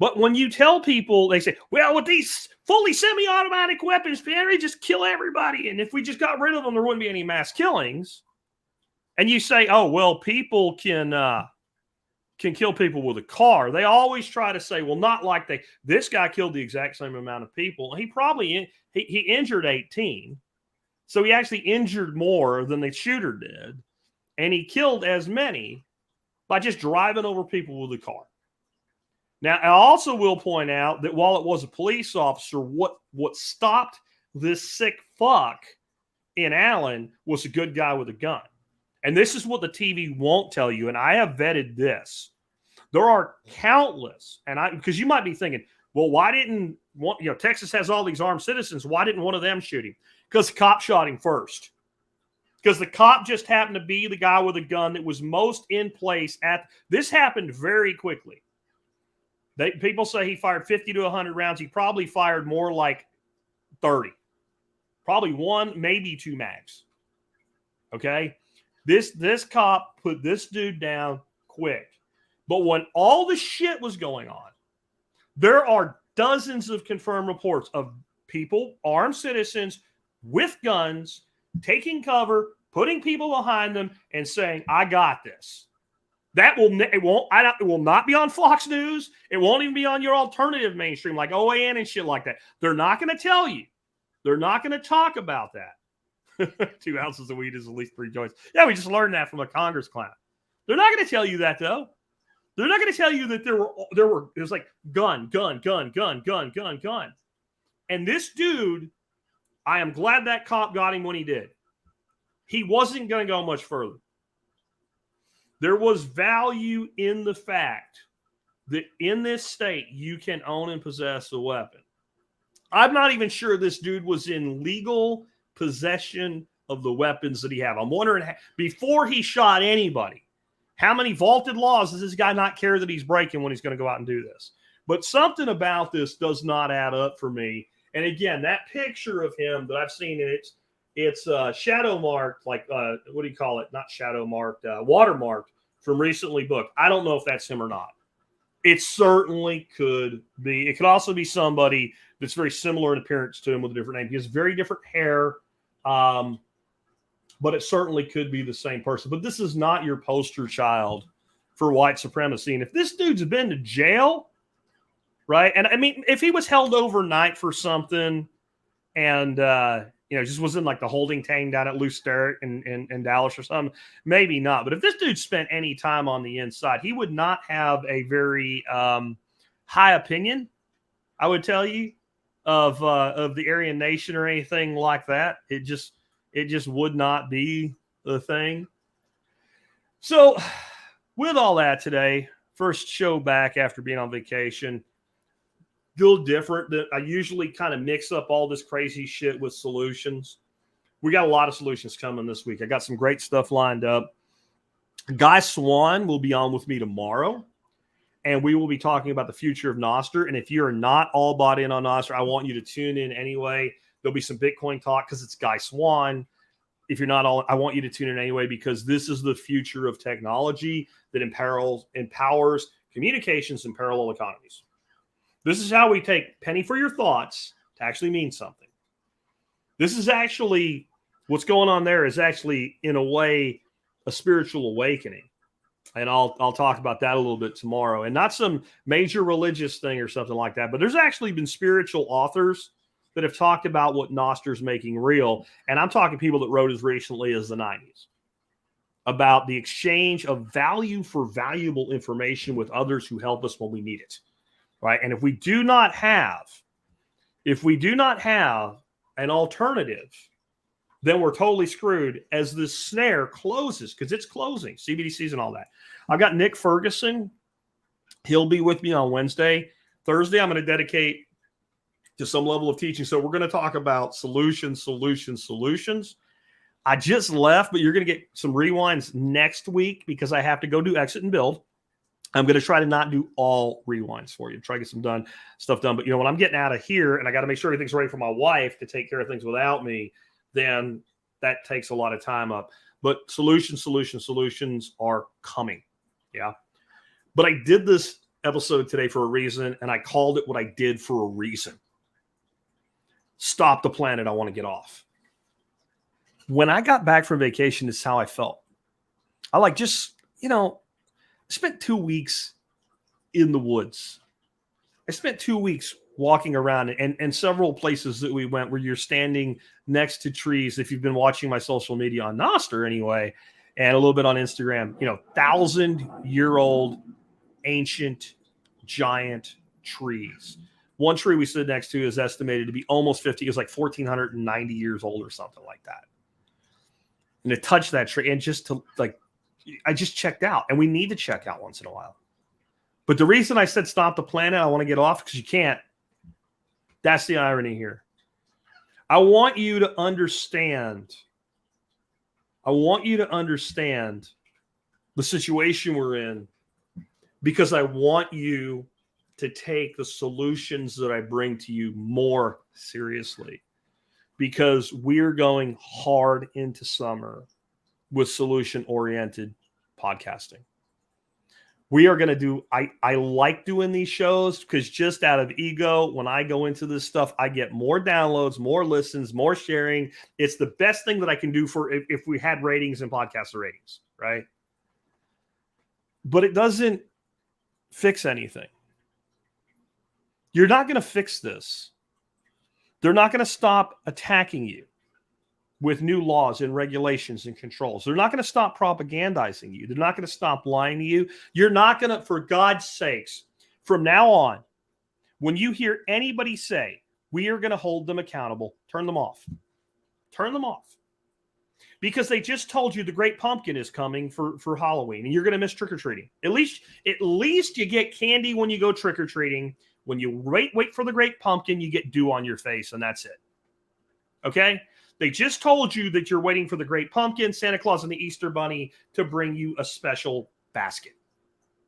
But when you tell people, they say, well, with these fully semi-automatic weapons, Perry, just kill everybody. And if we just got rid of them, there wouldn't be any mass killings. And you say, oh, well, people can kill people with a car. They always try to say, well, not like this guy killed the exact same amount of people. He probably, he injured 18. So he actually injured more than the shooter did. And he killed as many by just driving over people with a car. Now, I also will point out that while it was a police officer, what stopped this sick fuck in Allen was a good guy with a gun. And this is what the TV won't tell you, and I have vetted this. There are countless, because you might be thinking, well, why didn't Texas has all these armed citizens, why didn't one of them shoot him? Because the cop shot him first. Because the cop just happened to be the guy with a gun that was most in place this happened very quickly. People say he fired 50 to 100 rounds. He probably fired more like 30. Probably 1, maybe 2 mags. Okay? This cop put this dude down quick. But when all the shit was going on, There are dozens of confirmed reports of people, armed citizens with guns, taking cover, putting people behind them, and saying, "I got this." It will not be on Fox News. It won't even be on your alternative mainstream like OAN and shit like that. They're not going to tell you. They're not going to talk about that. 2 ounces of weed is at least 3 joints. Yeah, we just learned that from a Congress clown. They're not going to tell you that though. They're not going to tell you that it was like gun. And this dude, I am glad that cop got him when he did. He wasn't going to go much further. There was value in the fact that in this state, you can own and possess a weapon. I'm not even sure this dude was in legal possession of the weapons that he had. I'm wondering, before he shot anybody, how many vaulted laws does this guy not care that he's breaking when he's going to go out and do this? But something about this does not add up for me. And again, that picture of him that I've seen, it's shadow marked, like, what do you call it? Not shadow marked, watermarked from recently booked. I don't know if that's him or not. It certainly could be. It could also be somebody that's very similar in appearance to him with a different name. He has very different hair, but it certainly could be the same person. But this is not your poster child for white supremacy. And if this dude's been to jail, right? And I mean, if he was held overnight for something and, just was in like the holding tank down at Loose Strait in Dallas or something, maybe not. But if this dude spent any time on the inside, he would not have a very high opinion, I would tell you, of the Aryan Nation or anything like that. It just would not be the thing. So with all that today, first show back after being on vacation, a little different. I usually kind of mix up all this crazy shit with solutions. We got a lot of solutions coming this week. I got some great stuff lined up. Guy Swan will be on with me tomorrow, and we will be talking about the future of Nostr. And if you're not all bought in on Nostr, I want you to tune in anyway. There'll be some Bitcoin talk because it's Guy Swan. If you're not all, I want you to tune in anyway because this is the future of technology that empowers communications in parallel economies. This is how we take penny for your thoughts to actually mean something. This is actually, what's going on there is actually, in a way, a spiritual awakening. And I'll talk about that a little bit tomorrow. And not some major religious thing or something like that, but there's actually been spiritual authors that have talked about what Nostr's making real. And I'm talking people that wrote as recently as the 90s about the exchange of value for valuable information with others who help us when we need it. Right. And if we do not have an alternative, then we're totally screwed as this snare closes, because it's closing, CBDCs and all that. I've got Nick Ferguson. He'll be with me on Wednesday. Thursday, I'm going to dedicate to some level of teaching. So we're going to talk about solutions. I just left, but you're going to get some rewinds next week because I have to go do exit and build. I'm going to try to not do all rewinds for you, try to get some stuff done. But, when I'm getting out of here and I got to make sure everything's ready for my wife to take care of things without me, then that takes a lot of time up. But solutions are coming. Yeah. But I did this episode today for a reason, and I called it what I did for a reason. Stop the planet. I want to get off. When I got back from vacation, this is how I felt. I spent 2 weeks in the woods. I spent 2 weeks walking around and several places that we went where you're standing next to trees. If you've been watching my social media on Nostr anyway, and a little bit on Instagram, 1,000-year-old ancient giant trees. One tree we stood next to is estimated to be almost 50. It was like 1,490 years old or something like that. And to touch that tree and I just checked out, and we need to check out once in a while. But the reason I said stop the planet, I want to get off because you can't. That's the irony here. I want you to understand. The situation we're in because I want you to take the solutions that I bring to you more seriously because we're going hard into summer with solution-oriented podcasting. We are going to do, I like doing these shows because just out of ego, when I go into this stuff, I get more downloads, more listens, more sharing. It's the best thing that I can do for if we had ratings and podcaster ratings, right? But it doesn't fix anything. You're not going to fix this. They're not going to stop attacking you with new laws and regulations and controls. They're not going to stop propagandizing you. They're not going to stop lying to you. You're not going to, for God's sakes, from now on, when you hear anybody say, we are going to hold them accountable, turn them off. Turn them off. Because they just told you the Great Pumpkin is coming for Halloween, and you're going to miss trick-or-treating. At least you get candy when you go trick-or-treating. When you wait for the Great Pumpkin, you get dew on your face, and that's it. Okay? They just told you that you're waiting for the Great Pumpkin, Santa Claus, and the Easter Bunny to bring you a special basket.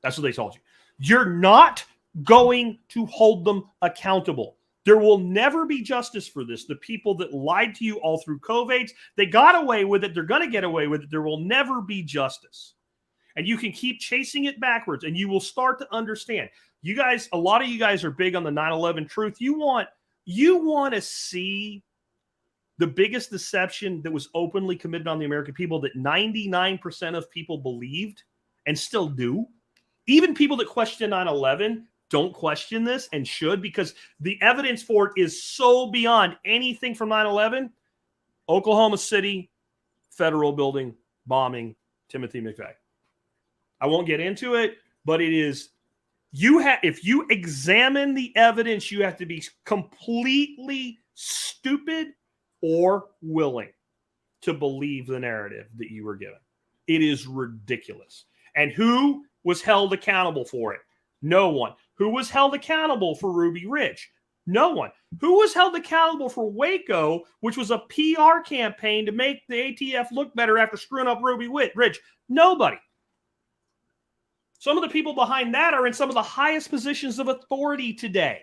That's what they told you. You're not going to hold them accountable. There will never be justice for this. The people that lied to you all through COVID, they got away with it. They're going to get away with it. There will never be justice. And you can keep chasing it backwards, and you will start to understand. You guys, a lot of you guys are big on the 9/11 truth. You want to see the biggest deception that was openly committed on the American people that 99% of people believed and still do. Even people that question 9/11 don't question this and should, because the evidence for it is so beyond anything from 9/11. Oklahoma City, federal building, bombing, Timothy McVeigh. I won't get into it, but it is, if you examine the evidence, you have to be completely stupid or willing to believe the narrative that you were given. It is ridiculous. And who was held accountable for it? No one. Who was held accountable for Ruby Ridge? No one. Who was held accountable for Waco, which was a PR campaign to make the ATF look better after screwing up Ruby Ridge? Nobody. Some of the people behind that are in some of the highest positions of authority today.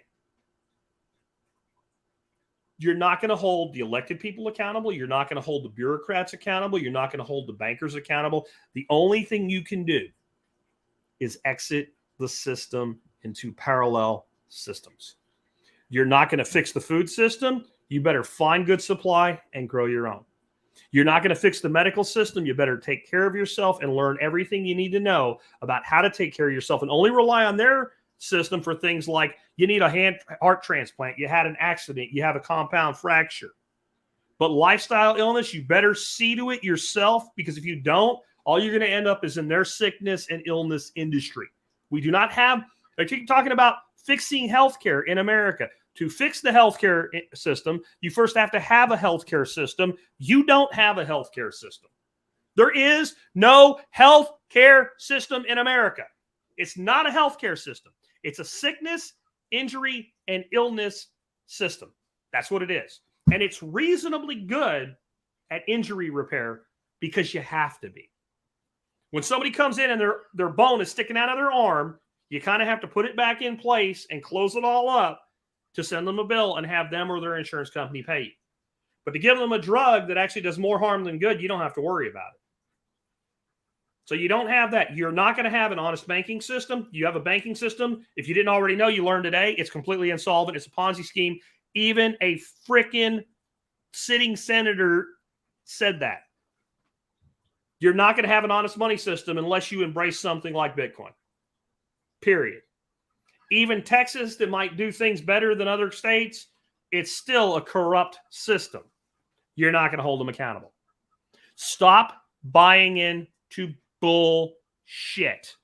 You're not going to hold the elected people accountable. You're not going to hold the bureaucrats accountable. You're not going to hold the bankers accountable. The only thing you can do is exit the system into parallel systems. You're not going to fix the food system. You better find good supply and grow your own. You're not going to fix the medical system. You better take care of yourself and learn everything you need to know about how to take care of yourself, and only rely on their system for things like you need a heart transplant, you had an accident, you have a compound fracture. But lifestyle illness, you better see to it yourself, because if you don't, all you're going to end up is in their sickness and illness industry. We do not have, I keep talking about fixing healthcare in America. To fix the healthcare system, you first have to have a healthcare system. You don't have a healthcare system. There is no healthcare system in America. It's not a healthcare system. It's a sickness, injury, and illness system. That's what it is. And it's reasonably good at injury repair because you have to be. When somebody comes in and their bone is sticking out of their arm, you kind of have to put it back in place and close it all up to send them a bill and have them or their insurance company pay you. But to give them a drug that actually does more harm than good, you don't have to worry about it. So you don't have that. You're not going to have an honest banking system. You have a banking system. If you didn't already know, you learned today. It's completely insolvent. It's a Ponzi scheme. Even a freaking sitting senator said that. You're not going to have an honest money system unless you embrace something like Bitcoin. Period. Even Texas, that might do things better than other states, it's still a corrupt system. You're not going to hold them accountable. Stop buying into bullshit.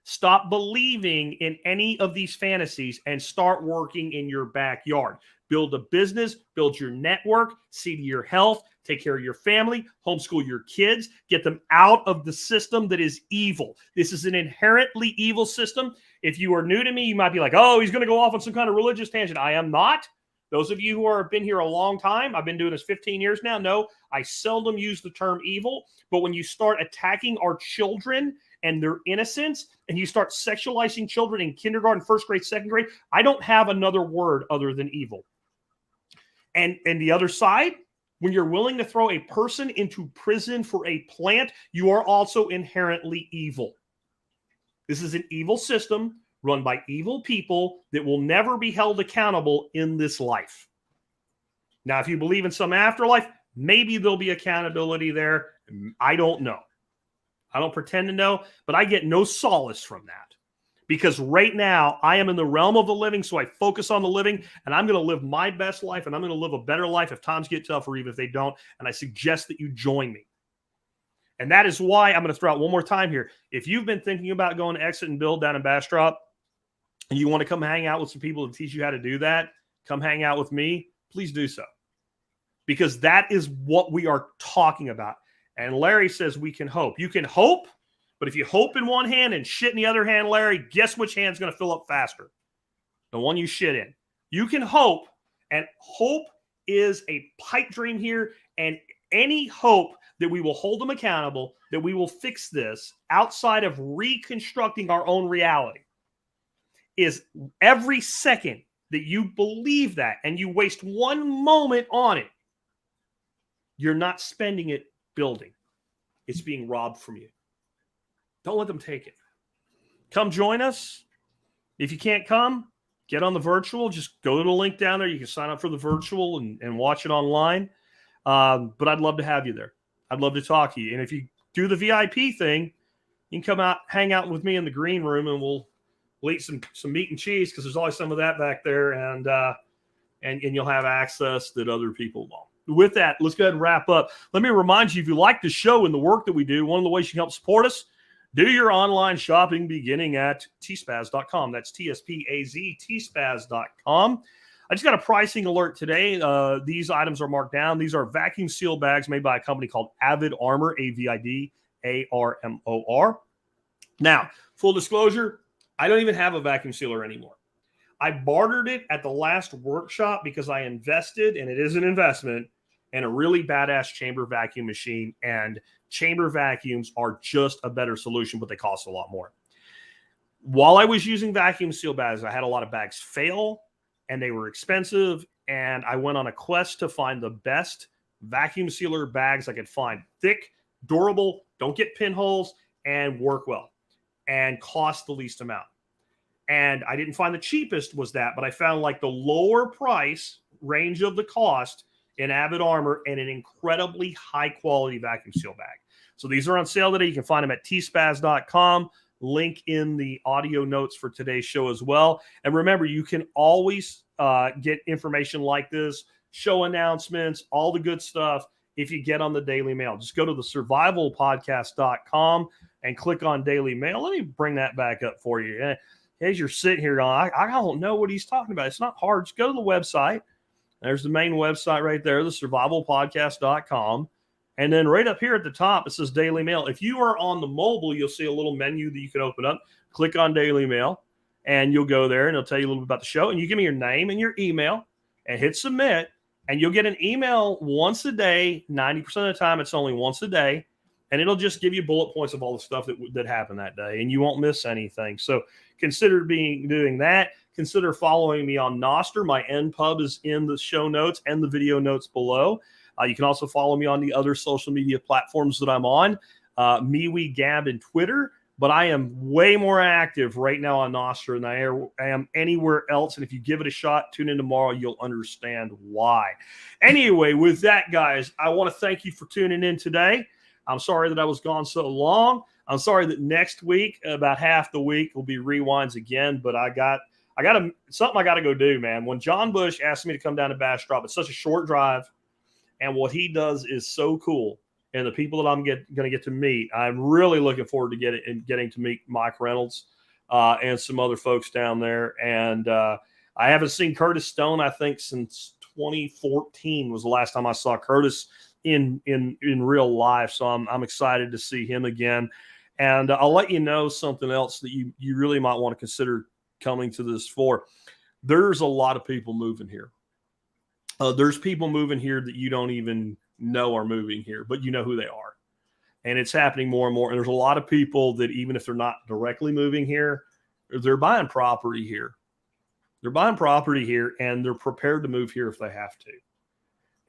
Stop believing in any of these fantasies and start working in your backyard. Build a business, build your network, see to your health, take care of your family, homeschool your kids, get them out of the system that is evil. This is an inherently evil system. If you are new to me, you might be like, oh, he's going to go off on some kind of religious tangent. I am not. Those of you who have been here a long time, I've been doing this 15 years now, know I seldom use the term evil. But when you start attacking our children and their innocence, and you start sexualizing children in kindergarten, first grade, second grade, I don't have another word other than evil. And the other side, when you're willing to throw a person into prison for a plant, you are also inherently evil. This is an evil system run by evil people that will never be held accountable in this life. Now, if you believe in some afterlife, maybe there'll be accountability there. I don't know. I don't pretend to know, but I get no solace from that. Because right now, I am in the realm of the living, so I focus on the living, and I'm going to live my best life, and I'm going to live a better life if times get tough or even if they don't, and I suggest that you join me. And that is why I'm going to throw out one more time here. If you've been thinking about going to Exit and Build down in Bastrop, and you want to come hang out with some people to teach you how to do that, come hang out with me, please do so. Because that is what we are talking about. And Larry says we can hope. You can hope, but if you hope in one hand and shit in the other hand, Larry, guess which hand's going to fill up faster? The one you shit in. You can hope, and hope is a pipe dream here, and any hope that we will hold them accountable, that we will fix this outside of reconstructing our own reality is every second that you believe that and you waste one moment on it, you're not spending it building. It's being robbed from you. Don't let them take it. Come join us. If you can't come, get on the virtual. Just go to the link down there. You can sign up for the virtual and watch it online. But I'd love to have you there. I'd love to talk to you. And if you do the VIP thing, you can come out, hang out with me in the green room, and we'll eat some meat and cheese because there's always some of that back there, and you'll have access that other people won't. With that, let's go ahead and wrap up. Let me remind you, if you like the show and the work that we do, one of the ways you can help support us, do your online shopping beginning at tspaz.com. That's TSPAZ, tspaz.com. I just got a pricing alert today. These items are marked down. These are vacuum seal bags made by a company called Avid Armor, AVIDARMOR. Now, full disclosure, I don't even have a vacuum sealer anymore. I bartered it at the last workshop because I invested, and it is an investment, in a really badass chamber vacuum machine. And chamber vacuums are just a better solution, but they cost a lot more. While I was using vacuum seal bags, I had a lot of bags fail, and they were expensive. And I went on a quest to find the best vacuum sealer bags I could find. Thick, durable, don't get pinholes, and work well, and cost the least amount. And I didn't find the cheapest was that, but I found like the lower price range of the cost in Avid Armor and an incredibly high quality vacuum seal bag. So these are on sale today. You can find them at tspaz.com. Link in the audio notes for today's show as well. And remember, you can always get information like this, show announcements, all the good stuff if you get on the Daily Mail. Just go to the survivalpodcast.com and click on Daily Mail. Let me bring that back up for you. As you're sitting here going, I don't know what he's talking about. It's not hard. Just go to the website. There's the main website right there, the survivalpodcast.com. And then right up here at the top, it says Daily Mail. If you are on the mobile, you'll see a little menu that you can open up. Click on Daily Mail, and you'll go there, and it'll tell you a little bit about the show. And you give me your name and your email, and hit submit, and you'll get an email once a day. 90% of the time, it's only once a day. And it'll just give you bullet points of all the stuff that happened that day, and you won't miss anything. So consider doing that. Consider following me on Nostr. My NPub is in the show notes and the video notes below. You can also follow me on the other social media platforms that I'm on, MeWe, Gab, and Twitter. But I am way more active right now on Nostr than I am anywhere else. And if you give it a shot, tune in tomorrow, you'll understand why. Anyway, with that, guys, I want to thank you for tuning in today. I'm sorry that I was gone so long. I'm sorry that next week, about half the week, will be rewinds again. But I got something I got to go do, man. When John Bush asked me to come down to Bastrop, it's such a short drive, and what he does is so cool. And the people that I'm going to get to meet, I'm really looking forward to getting to meet Mike Reynolds and some other folks down there. And I haven't seen Curtis Stone, I think, since 2014 was the last time I saw Curtis in real life. So I'm excited to see him again. And I'll let you know something else that you really might want to consider coming to this for. There's a lot of people moving here. There's people moving here that you don't even know are moving here, but you know who they are. And it's happening more and more. And there's a lot of people that even if they're not directly moving here, they're buying property here. They're buying property here, and they're prepared to move here if they have to.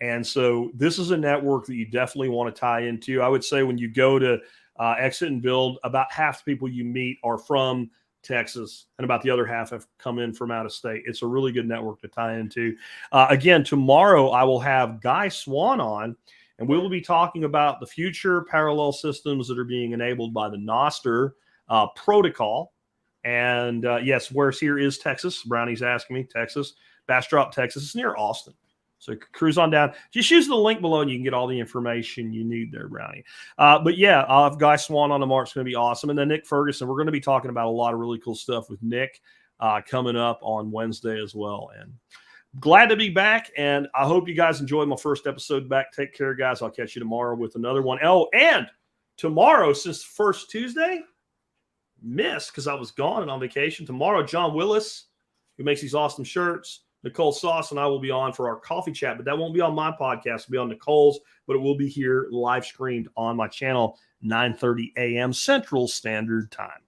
And so this is a network that you definitely want to tie into. I would say when you go to Exit and Build. About half the people you meet are from Texas, and about the other half have come in from out of state. It's a really good network to tie into. Again, tomorrow I will have Guy Swan on, and we will be talking about the future parallel systems that are being enabled by the Nostr protocol. And yes, where's here is Texas. Brownie's asking me, Texas. Bastrop, Texas. It's near Austin. So cruise on down. Just use the link below and you can get all the information you need there, Brownie. But yeah, I'll have Guy Swan on tomorrow. It's going to be awesome. And then Nick Ferguson, we're going to be talking about a lot of really cool stuff with Nick coming up on Wednesday as well. And glad to be back. And I hope you guys enjoyed my first episode back. Take care, guys. I'll catch you tomorrow with another one. Oh, and tomorrow, since first Tuesday, missed because I was gone and on vacation. Tomorrow, John Willis, who makes these awesome shirts, Nicole Sauce and I will be on for our coffee chat, but that won't be on my podcast. It'll be on Nicole's, but it will be here live streamed on my channel, 9:30 a.m. Central Standard Time.